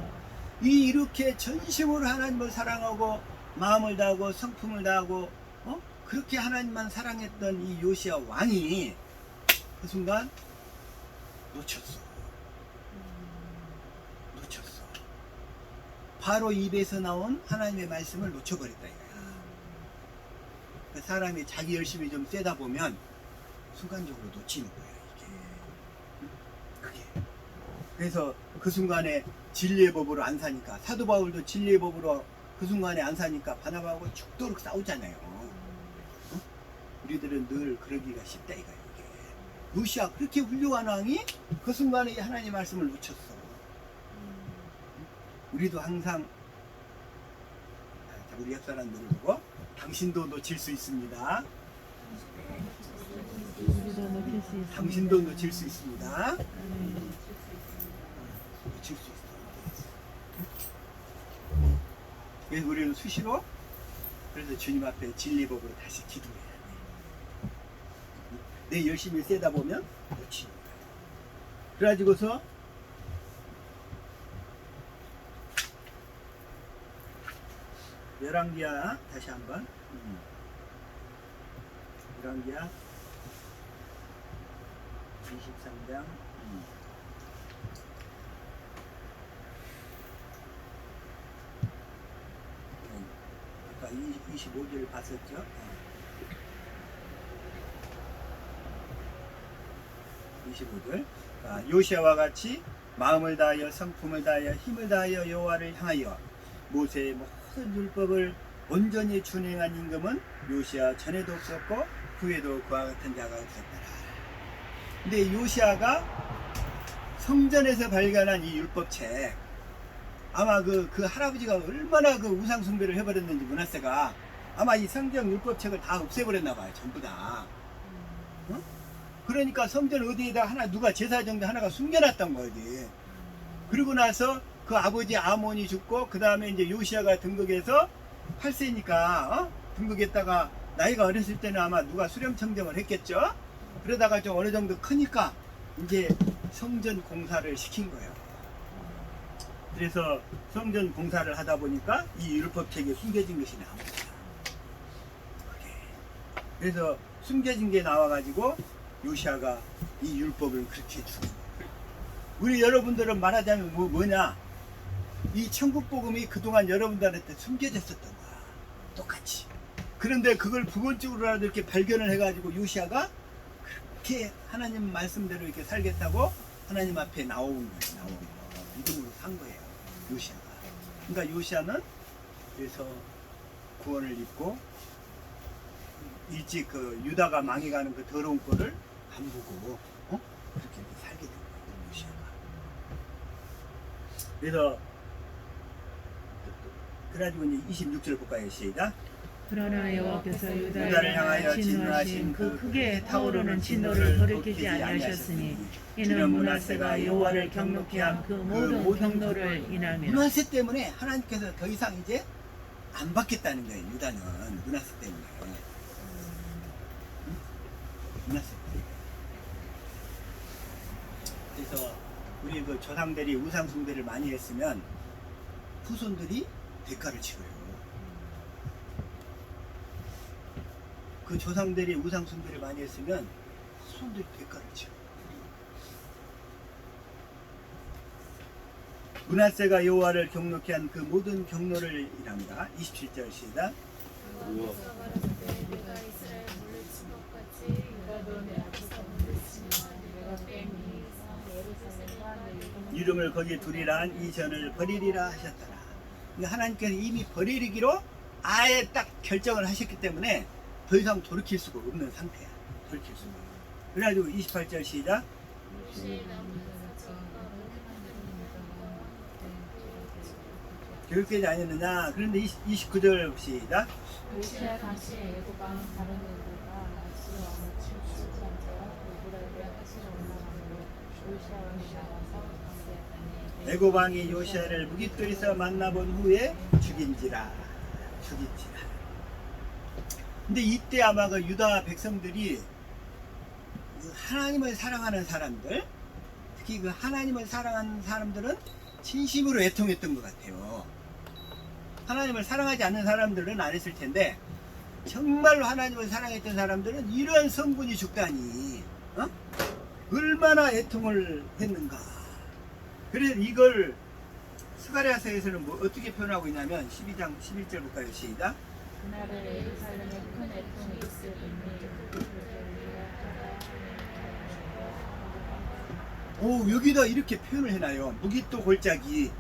이렇게 전심으로 하나님을 사랑하고 마음을 다하고 성품을 다하고 그렇게 하나님만 사랑했던 이 요시아 왕이 그 순간 놓쳤어. 바로 입에서 나온 하나님의 말씀을 놓쳐버렸다 이거야. 사람이 자기 열심히 좀 쐬다 보면 순간적으로 놓치는 거야 이게. 그게. 그래서 그 순간에 진리의 법으로 안 사니까 사도 바울도 진리의 법으로 그 순간에 안 사니까 바나바하고 죽도록 싸우잖아요. 우리들은 늘 그러기가 쉽다 이거야 이게. 요시아 그렇게 훌륭한 왕이 그 순간에 하나님의 말씀을 놓쳤어. 우리도 항상 우리 옆 사람들을 보고 당신도 놓칠 수 있습니다. 당신도 놓칠 수 있습니다. 놓칠 수 있어요. 그래서 우리는 수시로 그래서 주님 앞에 진리법으로 다시 기도해야 돼. 내 열심히 쐬다 보면 놓치는 거야. 그래가지고서 열왕기하 다시 한번 열왕기하 23장 아까 25절 봤었죠? 35절. 요시아와 같이 마음을 다하여 성품을 다하여 힘을 다하여 여호와를 향하여 모세의 모든 율법을 온전히 준행한 임금은 요시아 전에도 없었고 후에도 그와 같은 자가 없었더라. 근데 요시아가 성전에서 발견한 이 율법책, 아마 그 할아버지가 얼마나 그 우상 숭배를 해버렸는지 므낫세가 아마 이 성경 율법책을 다 없애버렸나 봐요. 전부 다. 어? 그러니까 성전 어디에다 하나 누가 제사 정도 하나가 숨겨놨던 거지. 그리고 나서 그 아버지 아몬이 죽고 그 다음에 이제 요시아가 등극해서 8세니까 등극했다가 나이가 어렸을 때는 아마 누가 수렴청정을 했겠죠. 그러다가 좀 어느 정도 크니까 이제 성전 공사를 시킨 거예요. 그래서 성전 공사를 하다 보니까 이 율법책에 숨겨진 것이 나옵니다. 그래서 숨겨진 게 나와가지고 요시아가 이 율법을 그렇게 주고, 우리 여러분들은 말하자면 뭐냐, 이 천국복음이 그동안 여러분들한테 숨겨졌었던 거야. 똑같이. 그런데 그걸 부분적으로라도 이렇게 발견을 해가지고 요시아가 그렇게 하나님 말씀대로 이렇게 살겠다고 하나님 앞에 나온 거예요. 나온 거. 믿음으로 산 거예요. 요시아가. 그러니까 요시아는 그래서 구원을 입고 일찍 그 유다가 망해가는 그 더러운 꼴을 안 보고 그렇게 살게 된 거예요. 요시아가. 그래서 그래가지고 이제 26절 볼까요? 시작. 그러나 여호와께서 유다를 유다를 향하여 진노하신 그 크게 타오르는 진노를 돌이키지 아니하셨으니 이는 므낫세가 여호와를 경노케 한 그 모든 경노를 인하며. 므낫세 때문에 하나님께서 더 이상 이제 안 받겠다는 거예요. 유다는 므낫세 때문에. 므낫세 때문에. 그래서 우리 그 조상들이 우상 숭배를 많이 했으면 후손들이 대가를 치러요. 그 조상들이 우상 숭배를 많이 했으면 후손들이 대가를 치러. 므낫세가 여호와를 경노케 한 그 모든 경노를 일합니다. 27절 시작. 이름을 거기에 두리라 한 이 전을 버리리라 하셨더라. 그러니까 하나님께서 이미 버리기로 아예 딱 결정을 하셨기 때문에 더 이상 돌이킬 수가 없는 상태야. 돌이킬 수가. 그래가지고 28절 시작. 교육되지 아니었느냐. 그런데 29절 시작. 요시야 당시 애굽왕 다른 애굽과 아시리 왕을 치우치지 않자 누구라도 하시러 올라가므로 요시아와 유다가 싸워 관계했다니 애굽 왕이 요시아를 무깃돌에서 만나본 후에 죽인지라. 근데 이때 아마 그 유다 백성들이 하나님을 사랑하는 사람들, 특히 그 하나님을 사랑하는 사람들은 진심으로 애통했던 것 같아요. 하나님을 사랑하지 않는 사람들은 안 했을 텐데 정말로 하나님을 사랑했던 사람들은 이런 성군이 죽다니 얼마나 애통을 했는가. 그래서 이걸 스가랴서에서는 뭐 어떻게 표현하고 있냐면 12장 11절 볼까요? 시작. 그날에 예루살렘에 큰 애통이 있으리니 오, 여기다 이렇게 표현을 해놔요. 무깃도 골짜기,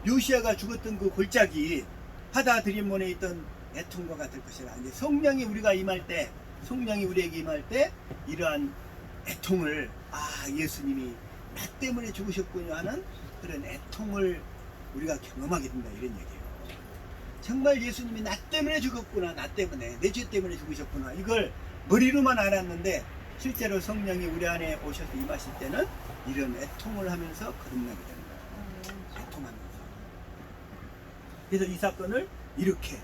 요시아가 죽었던 그 골짜기 바다 드림몬에 있던 애통과 같을 것이라. 이제 성령이 우리가 임할 때, 성령이 우리에게 임할 때 이러한 애통을, 예수님이 나 때문에 죽으셨군요 하는 그런 애통을 우리가 경험하게 된다, 이런 얘기예요. 정말 예수님이 나 때문에 죽었구나, 나 때문에, 내 죄 때문에 죽으셨구나, 이걸 머리로만 알았는데 실제로 성령이 우리 안에 오셔서 임하실 때는 이런 애통을 하면서 거듭나게 되는 거예요. 애통하면서. 그래서 이 사건을 이렇게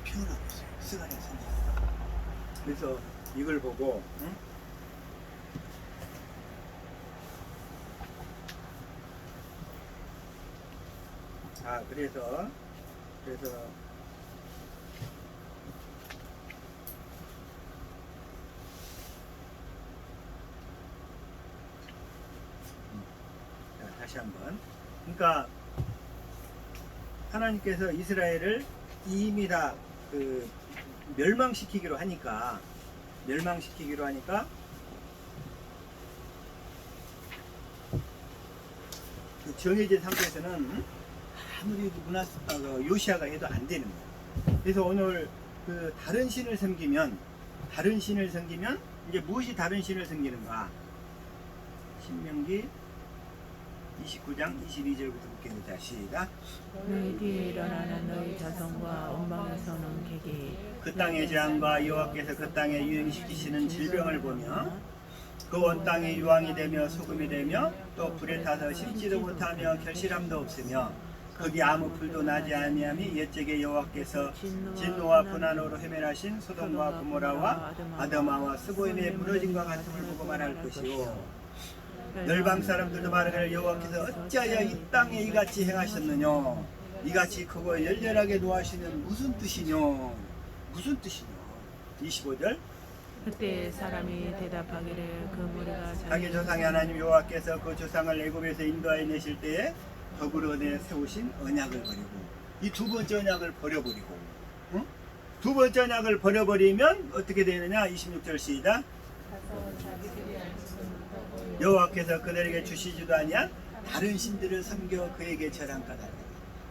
표현하고 있어요. 스가랴 선지자가. 그래서 이걸 보고 그래서 다시 한번. 그러니까 하나님께서 이스라엘을 이미 다 멸망시키기로 하니까 정해진 상태에서는 아무리 요시아가 해도 안 되는 거예요. 그래서 오늘 그 다른 신을 섬기면 이제 무엇이 다른 신을 섬기는가? 신명기 29장 22절부터 볼게요. 자, 시작. 너희 뒤에 일어나는 너희 자손과 온방에서는 객이 그 땅의 재앙과 여호와께서 그 땅에 유행시키시는 질병을 보며 그 온 땅이 유황이 되며 소금이 되며 또 불에 타서 심지도 못하며 결실함도 없으며 거기 아무 풀도 나지 아니하니 옛적에 여호와께서 진노와 분한으로 헤매하신 소돔과 고모라와 아드마와 스보임의 무너짐과 같음을 보고 말할 것이요 열방 사람들도 말하기를 여호와께서 어찌하여 이 땅에 이같이 행하셨느냐 이같이 크고 열렬하게 노하시는 무슨 뜻이뇨 25절 그때 사람이 대답하기를 그 무리가 자기 조상의 하나님 여호와께서 그 조상을 애굽에서 인도하여 내실 때에 거구로 내 세우신 언약을 버리고 이 두 번째 언약을 버려버리고 응? 두 번째 언약을 버려버리면 어떻게 되느냐 26절 시작 가서 자기들이 알지도 못하고 여호와께서 그들에게 주시지도 아니한 다른 신들을 섬겨 그에게 절한가다.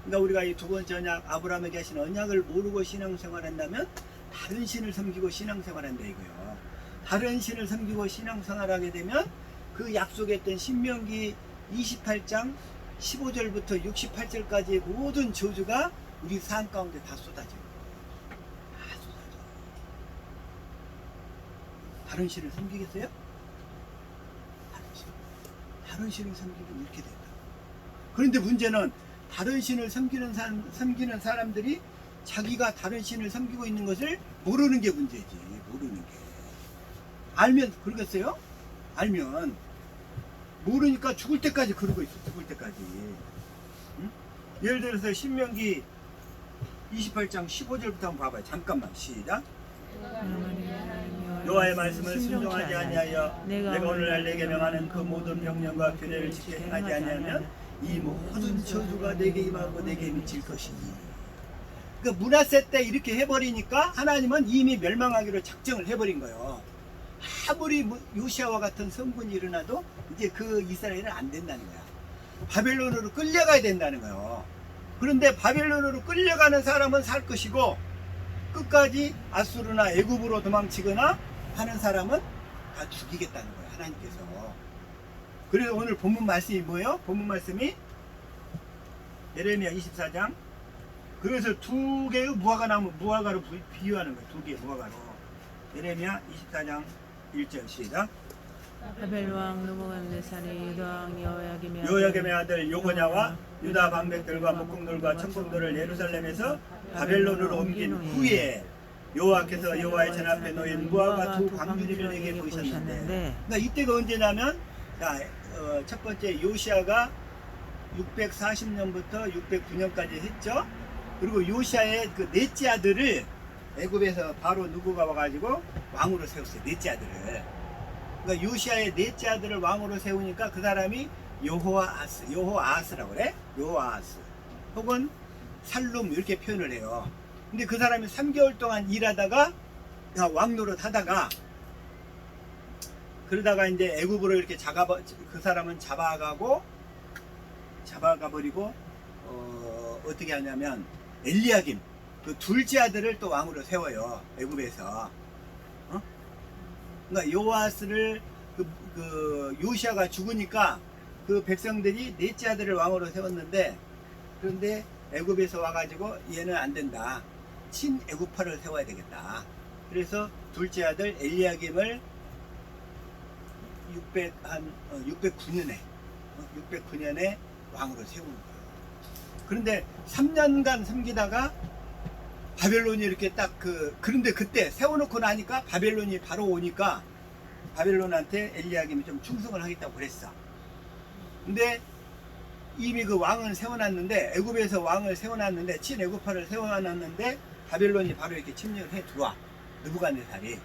그러니까 우리가 이 두 번째 언약 아브라함에게 하신 언약을 모르고 신앙생활한다면 다른 신을 섬기고 신앙생활한다 이거예요. 다른 신을 섬기고 신앙생활하게 되면 그 약속했던 신명기 28장 15절부터 68절까지의 모든 저주가 우리 삶 가운데 다 쏟아져요. 다 쏟아져. 다른 신을 섬기겠어요? 다른 신을 섬기면 이렇게 된다. 그런데 문제는 다른 신을 섬기는 사람들이 자기가 다른 신을 섬기고 있는 것을 모르는 게 문제지. 모르는 게. 알면 그러겠어요? 알면 모르니까 죽을 때까지 그러고 있어. 죽을 때까지. 응? 예를 들어서 신명기 28장 15절부터 한번 봐봐요. 잠깐만 시작. 여호와의 말씀을 순종하지 아니하여 내가 오늘날 내게 명하는 그 모든 명령과 규례를 지켜 행하지 아니하면 이 모든 저주가 내게 임하고 내게 미칠 것이니. 그러니까 므낫세 때 이렇게 해버리니까 하나님은 이미 멸망하기로 작정을 해버린 거예요. 아무리 요시아와 같은 성군이 일어나도 이제 그 이스라엘은 안 된다는 거야. 바벨론으로 끌려가야 된다는 거예요. 그런데 바벨론으로 끌려가는 사람은 살 것이고 끝까지 아수르나 애굽으로 도망치거나 하는 사람은 다 죽이겠다는 거예요. 하나님께서. 그래서 오늘 본문 말씀이 뭐예요? 본문 말씀이 예레미야 24장. 그래서 두 개의 무화과로 비유하는 거예요. 두 개의 무화과로. 예레미야 24장 1절 시작. 바벨 왕 느부갓네살이 유다 왕 여호야김의 아들 요고냐와 유다 방백들과 목공들과 천공들을 예루살렘에서 바벨론으로 옮긴 후에 여호와께서 여호와의 전 앞에 놓인 무화과 두 광주리를 내게 보이셨는데, 그러니까 이때가 언제냐면 첫 번째 요시아가 640년부터 609년까지 했죠. 그리고 요시아의 그 넷째 아들을 애굽에서 바로 누구가 와가지고 왕으로 세웠어요. 넷째 아들을. 그러니까 요시아의 넷째 아들을 왕으로 세우니까 그 사람이 여호아스라고 그래. 여호아스 혹은 살룸 이렇게 표현을 해요. 근데 그 사람이 3개월 동안 일하다가 왕노릇 하다가 그러다가 이제 애굽으로 이렇게 그 사람은 잡아가 버리고 어떻게 하냐면 엘리야김 그 둘째 아들을 또 왕으로 세워요. 애굽에서. 그러니까 요아스를 그 요시아가 죽으니까 그 백성들이 넷째 아들을 왕으로 세웠는데, 그런데 애굽에서 와가지고 얘는 안 된다. 친 애굽파를 세워야 되겠다. 그래서 둘째 아들 엘리야김을 609년에 왕으로 세우는 거예요. 그런데 3년간 섬기다가 바벨론이 이렇게 그런데 그때 세워놓고 나니까 바벨론이 바로 오니까 바벨론한테 엘리야김이 좀 충성을 하겠다고 그랬어. 근데 이미 그 왕을 세워놨는데, 애굽에서 왕을 세워놨는데, 친애굽파를 세워놨는데 바벨론이 바로 이렇게 침략을 해 들어와. 느부갓네살이.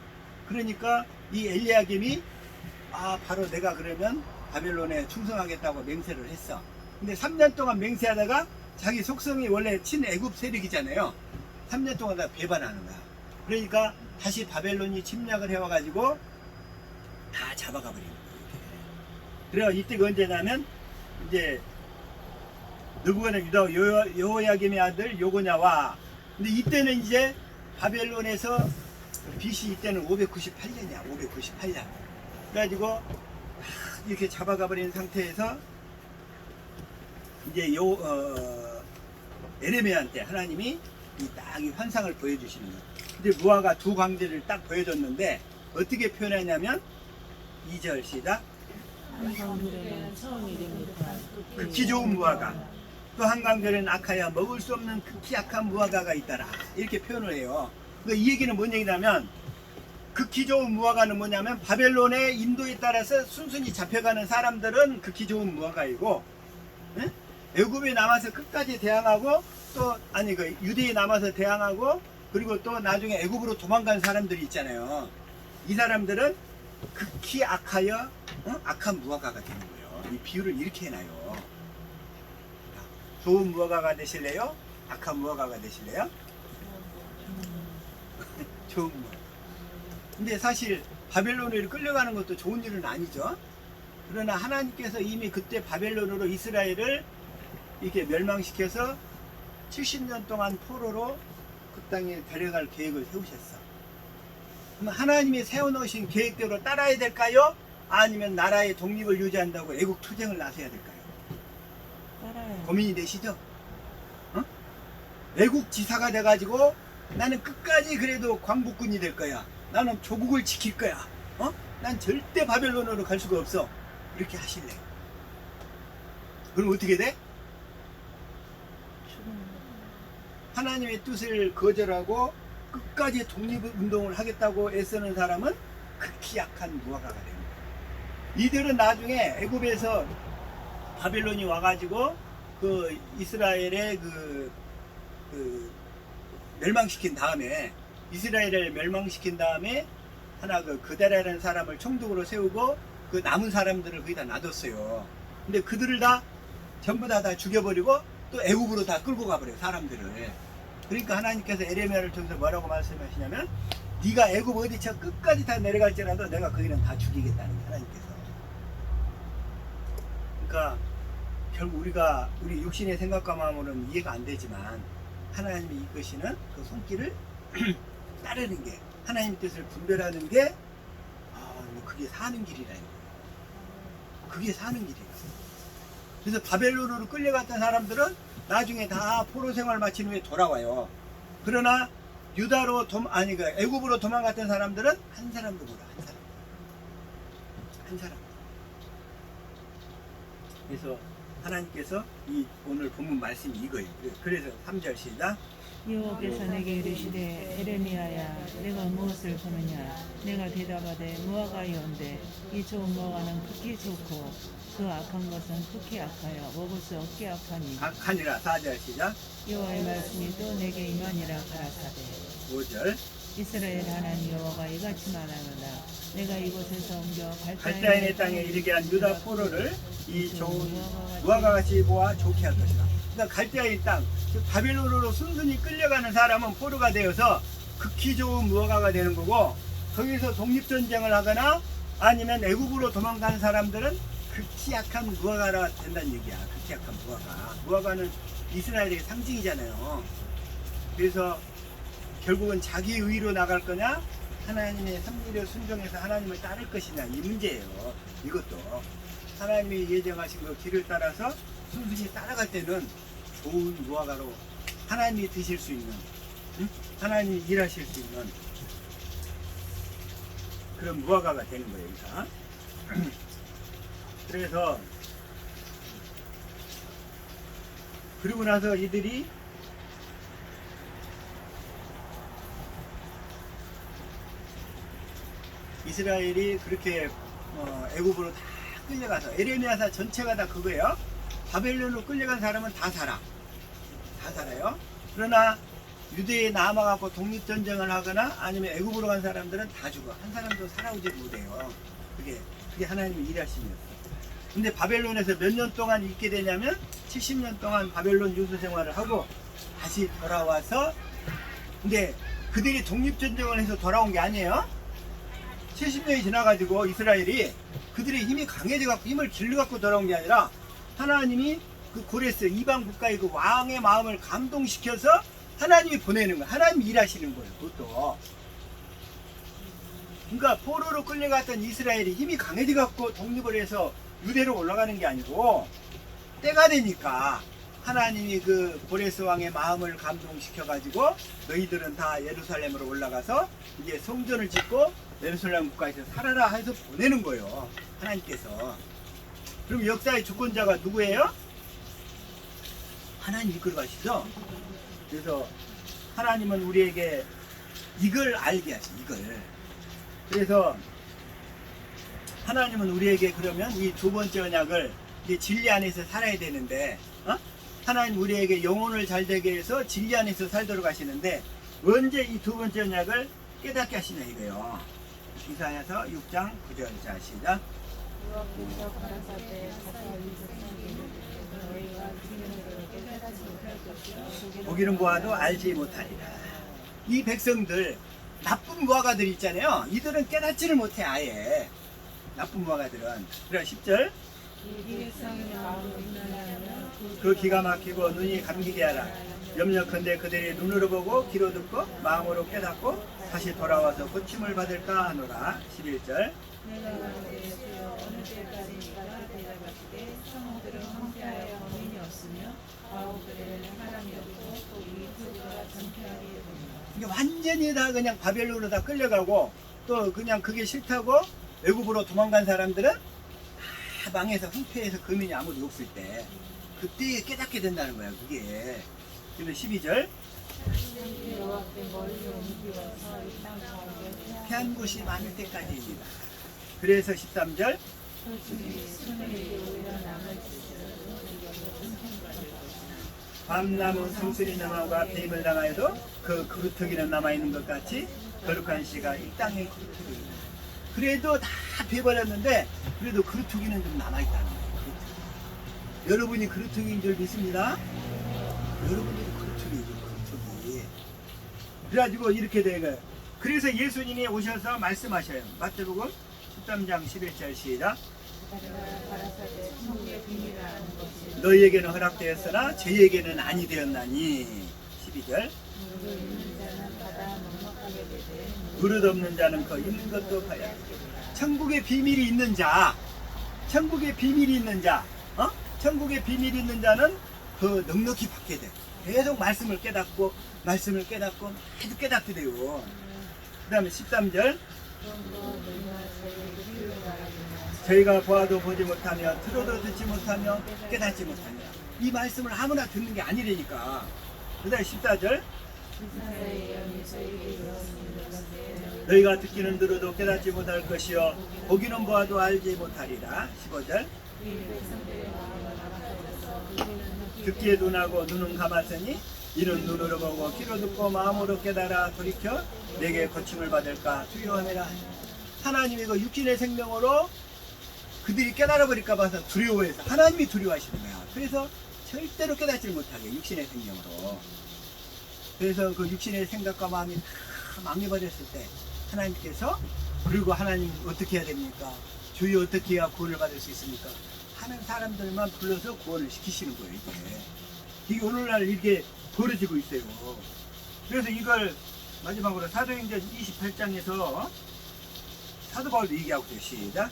그러니까 이 엘리야김이 바로 내가 그러면 바벨론에 충성하겠다고 맹세를 했어. 근데 3년 동안 맹세하다가 자기 속성이 원래 친애굽 세력이잖아요. 3년 동안 다 배반하는 거야. 그러니까 다시 바벨론이 침략을 해와가지고 다 잡아가 버리는 거예요. 그래서 이때가 언제냐면 이제 누구는 유다 여호야김의 아들 요고냐와. 근데 이때는 이제 바벨론에서 BC 이때는 598년이야. 598년. 그래가지고 이렇게 잡아가 버린 상태에서 이제 에레미야한테 하나님이 이 환상을 보여주시는 거예요. 근데 무화과 두 광대를 딱 보여줬는데 어떻게 표현하냐면 2절 시작. 한 강들에는 처음이 됩니다. 극히 좋은 무화과, 또 한강들에는 악하여 먹을 수 없는 극히 약한 무화과가 있더라, 이렇게 표현을 해요. 그러니까 이 얘기는 뭔 얘기냐면 극히 좋은 무화과는 뭐냐면 바벨론의 인도에 따라서 순순히 잡혀가는 사람들은 극히 좋은 무화과이고, 예? 애굽에 남아서 끝까지 대항하고 또 아니 그 유대에 남아서 대항하고 그리고 또 나중에 애굽으로 도망간 사람들이 있잖아요. 이 사람들은 극히 악하여 악한 무화과가 되는 거예요. 이 비유를 이렇게 해놔요. 좋은 무화과가 되실래요? 악한 무화과가 되실래요? 좋은 무화과. 근데 사실 바벨론으로 끌려가는 것도 좋은 일은 아니죠. 그러나 하나님께서 이미 그때 바벨론으로 이스라엘을 이렇게 멸망시켜서 70년 동안 포로로 그 땅에 데려갈 계획을 세우셨어. 그럼 하나님이 세워놓으신 계획대로 따라야 될까요? 아니면 나라의 독립을 유지한다고 애국 투쟁을 나서야 될까요? 따라요. 고민이 되시죠? 애국 지사가 돼가지고 나는 끝까지 그래도 광복군이 될 거야. 나는 조국을 지킬 거야. 난 절대 바벨론으로 갈 수가 없어. 이렇게 하실래? 그럼 어떻게 돼? 하나님의 뜻을 거절하고 끝까지 독립운동을 하겠다고 애쓰는 사람은 극히 약한 무화과가 됩니다. 이들은 나중에 애굽에서 바벨론이 와가지고 그 이스라엘의 멸망시킨 다음에 이스라엘을 멸망시킨 다음에 하나 그 그다라라는 사람을 총독으로 세우고 그 남은 사람들을 거기다 놔뒀어요. 근데 그들을 다 전부 다 죽여버리고 또 애굽으로 다 끌고 가버려요, 사람들을. 그러니까 하나님께서 에레미야를 통해서 뭐라고 말씀하시냐면 네가 애굽 어디 저 끝까지 다 내려갈지라도 내가 거기는 다 죽이겠다는 거예요, 하나님께서. 그러니까 결국 우리 육신의 생각과 마음으로는 이해가 안 되지만 하나님이 이끄시는 그 손길을 따르는 게, 하나님 뜻을 분별하는 게 그게 사는 길이라는 거예요. 그게 사는 길이에요. 그래서 바벨론으로 끌려갔던 사람들은 나중에 다 포로 생활 마친 후에 돌아와요. 그러나 유다로 애굽으로 도망갔던 사람들은 한 사람도 몰라. 한 사람. 그래서 하나님께서 이 오늘 본문 말씀이 이거예요. 그래서 3절 시작. 여호와께서 내게 이르시되 에레미야야 내가 무엇을 보느냐. 내가 대답하되 무화과이온데 이 좋은 무화과는 극히 좋고 그 악한 것은 극히 악하여 먹을 수 없게 악하니. 악하니라. 4절 시작. 여호와의 말씀이 또 내게 임하니라 가라사대. 5절. 이스라엘 하나님 여호와가 이같이 말하노라. 내가 이곳에서 옮겨 갈대아인의 땅에 이르게 한 유다 포로를 이 좋은 무화과같이 보아 좋게 할 것이다. 그러니까 갈대아인 땅, 바벨론으로 순순히 끌려가는 사람은 포로가 되어서 극히 좋은 무화과가 되는 거고, 거기서 독립전쟁을 하거나 아니면 애국으로 도망가는 사람들은 극히 약한 무화과가 된다는 얘기야. 극히 약한 무화과. 무화과는 이스라엘의 상징이잖아요. 그래서 결국은 자기 의로 나갈 거냐, 하나님의 섭리를 순종해서 하나님을 따를 것이냐, 이 문제예요. 이것도 하나님이 예정하신 그 길을 따라서 순순히 따라갈 때는 좋은 무화과로 하나님이 드실 수 있는, 하나님이 일하실 수 있는 그런 무화과가 되는 거예요. 여기서. 그래서 그리고 나서 이들이 이스라엘이 그렇게 애굽으로 다 끌려가서, 에레미야서 전체가 다 그거예요. 바벨론으로 끌려간 사람은 다 살아요. 그러나 유대에 남아갖고 독립전쟁을 하거나 아니면 애굽으로 간 사람들은 다 죽어. 한 사람도 살아오지 못해요. 그게 하나님의 일하심이었어요. 근데 바벨론에서 몇 년 동안 있게 되냐면 70년 동안 바벨론 유수 생활을 하고 다시 돌아와서, 근데 그들이 독립전쟁을 해서 돌아온 게 아니에요. 70년이 지나가지고 이스라엘이 그들의 힘이 강해져갖고 힘을 길러갖고 돌아온 게 아니라 하나님이 그 고레스 이방 국가의 그 왕의 마음을 감동시켜서 하나님이 보내는 거예요. 하나님이 일하시는 거예요. 그것도. 그러니까 포로로 끌려갔던 이스라엘이 힘이 강해져 갖고 독립을 해서 유대로 올라가는 게 아니고 때가 되니까 하나님이 그 고레스 왕의 마음을 감동시켜 가지고 너희들은 다 예루살렘으로 올라가서 이제 성전을 짓고 예루살렘 국가에서 살아라 해서 보내는 거예요. 하나님께서. 그럼 역사의 주권자가 누구예요? 하나님 이끌어 가시죠. 그래서 하나님은 우리에게 이걸 알게 하시, 이걸. 그래서 하나님은 우리에게 그러면 이 두 번째 언약을 이제 진리 안에서 살아야 되는데, 하나님 우리에게 영혼을 잘 되게 해서 진리 안에서 살도록 하시는데, 언제 이 두 번째 언약을 깨닫게 하시냐 이거예요. 이사야서 6장 9절. 자, 시작. 여호와께서 가라사대 가까이 있으시니 너희가 주님으로 깨달지 못할 것이요 보기는 보아도 알지 못하리라. 이 백성들 나쁜 무화과들 있잖아요. 이들은 깨닫지를 못해 아예. 나쁜 무화과들은. 그래 10절. 이 백성의 마음을 인하여 그 기가 막히고 눈이 감기게 하라. 염려컨대 그들이 눈으로 보고 귀로 듣고 마음으로 깨닫고 다시 돌아와서 고침을 받을까 하노라. 11절. 내가 가로되 주여 어느 때까지인가 대답하시되 성들은 황폐하여 범인이 없으며 바오들에는 사람이 없고 또 이후가 전폐하게 되며 이게 완전히 다 그냥 바벨론으로 다 끌려가고 또 그냥 그게 싫다고 외국으로 도망간 사람들은 다 망해서 황폐해서 거민이 아무도 없을 때 그때 깨닫게 된다는 거야 그게. 그래서 12절. 여호와께 멀리 옮기어서 이 땅 가운데 피한 곳이 많을 때까지입니다. 그래서 13절. 솔직히 손에 오히려 남을 주시는 밤나무 숨소리 나무가 뱀을 당하여도 그 그루터기는 남아있는 것 같이 거룩한 씨가 이 땅에 그루터기. 그래도 다 베버렸는데 그래도 그루터기는 좀 남아있다는 거예요. 그루터기. 여러분이 그루터기인 줄 믿습니다. 여러분들이 그루터기죠. 그루터기. 그래가지고 이렇게 된 거예요. 그래서 예수님이 오셔서 말씀하셔요. 마태복음 13장 11절 시작. 가라사대 천국의 비밀을 아는 것이 너희에게는 허락되었으나 저희에게는 아니 되었나니. 12절. 무릇 있는 자는 받아 넉넉하게 되되 무릇 없는 자는 그 있는 것도 봐야. 천국의 비밀이 있는 자, 천국의 비밀이 있는 자, 천국의 비밀이 있는 자는 더 넉넉히 받게 돼. 계속 말씀을 깨닫고 계속 깨닫게 돼요. 그 다음에 13절. 저희가 보아도 보지 못하며 들어도 듣지 못하며 깨닫지 못하며. 이 말씀을 아무나 듣는 게 아니라니까. 그 다음에 14절. 너희가 듣기는 들어도 깨닫지 못할 것이요 보기는 보아도 알지 못하리라. 15절. 듣기에 눈하고 눈은 감았으니 이는 눈으로 보고 귀로 듣고 마음으로 깨달아 돌이켜 내게 고침을 받을까 두려워하매라. 하나님이 그 육신의 생명으로 그들이 깨달아 버릴까 봐서 두려워해서 하나님이 두려워하시는 거야. 그래서 절대로 깨닫지 못하게 육신의 생명으로. 그래서 그 육신의 생각과 마음이 다 망해버렸을 때 하나님께서 그리고 하나님 어떻게 해야 됩니까? 주여 어떻게 해야 구원을 받을 수 있습니까? 하는 사람들만 불러서 구원을 시키시는 거예요. 이게 오늘날 이렇게 벌어지고 있어요. 그래서 이걸 마지막으로 사도행전 28장에서 사도 바울도 얘기하고 있어요. 시작.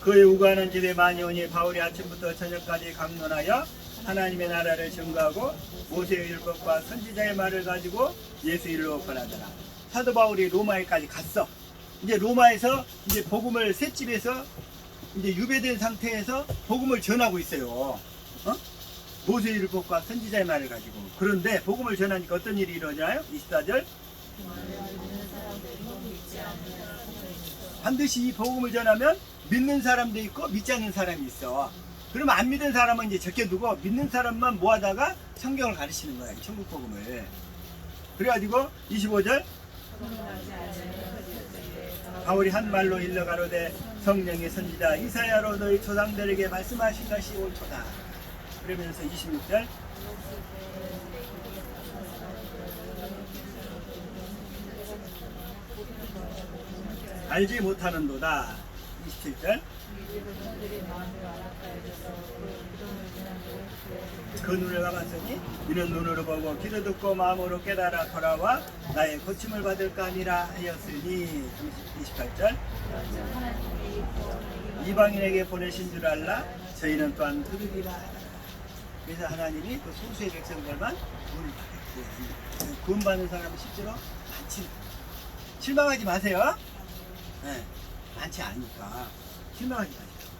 그의 우가하는 집에 많이 오니 바울이 아침부터 저녁까지 강론하여 하나님의 나라를 증거하고 모세의 율법과 선지자의 말을 가지고 예수 이름으로 권하더라. 사도 바울이 로마에까지 갔어. 이제 로마에서 이제 복음을 셋집에서 이제 유배된 상태에서 복음을 전하고 있어요. 모세의 율법과 선지자의 말을 가지고. 그런데 복음을 전하니까 어떤 일이 일어나요? 24절. 반드시 이 복음을 전하면 믿는 사람도 있고 믿지 않는 사람이 있어. 그러면 안 믿는 사람은 이제 적혀두고 믿는 사람만 모아다가 성경을 가르치는 거예요. 천국 복음을. 그래가지고 25절. 바울이 한 말로 일러 가로되 성령의 선지자 이사야로 너희 조상들에게 말씀하신 것이 옳도다. 그러면서 26절. 알지 못하는도다. 27절. 그 눈을 감았으니 이는 눈으로 보고 귀로 듣고 마음으로 깨달아 돌아와 나의 고침을 받을까 하니라 하였으니. 28절. 이방인에게 보내신 줄 알라 저희는 또한 그들이라. 그래서 하나님이 그 소수의 백성들만 구원을 받았고 구원받는 사람은 실제로 많지. 실망하지 마세요. 네, 많지 않으니까 실망하지 마세요.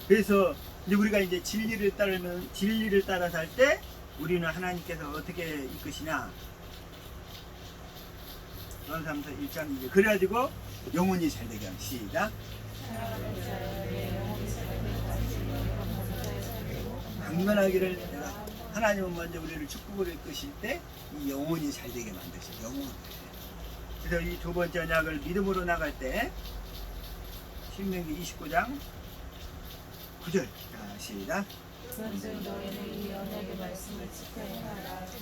그래서 이제 우리가 이제 진리를 따라 살 때 우리는 하나님께서 어떻게 이끄시냐. 요한삼서 1장 이제 그래가지고 영혼이 잘되게 하는. 시작. 강건하기를. 내가 하나님은 먼저 우리를 축복으로 이끄실 때 이 영혼이 잘되게 만드시죠. 영혼. 그래서 이 두 번째 언약을 믿음으로 나갈 때 신명기 29장 9절. 자, 시작.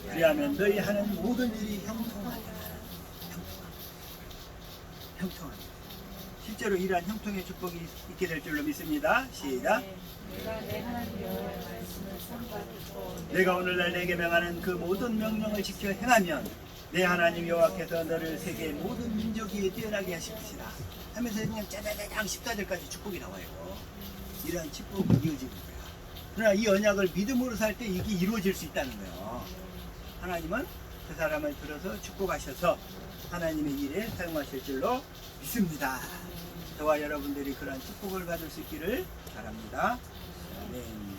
그리하면 너희 하는 모든 일이 형통하리라. 형통하리라. 실제로 이러한 형통의 축복이 있게 될 줄로 믿습니다. 시작. 내가 오늘날 내게 명하는 그 모든 명령을 지켜 행하면 내 하나님 여호와께서 너를 세계의 모든 민족 위에 뛰어나게 하실 것이다 하면서 그냥 짜자자장 14절까지 축복이 나와요. 이러한 축복이 이어지는 거야. 그러나 이 언약을 믿음으로 살 때 이게 이루어질 수 있다는 거예요. 하나님은 그 사람을 들어서 축복하셔서 하나님의 일에 사용하실 줄로 믿습니다. 저와 여러분들이 그런 축복을 받을 수 있기를 바랍니다. 아멘.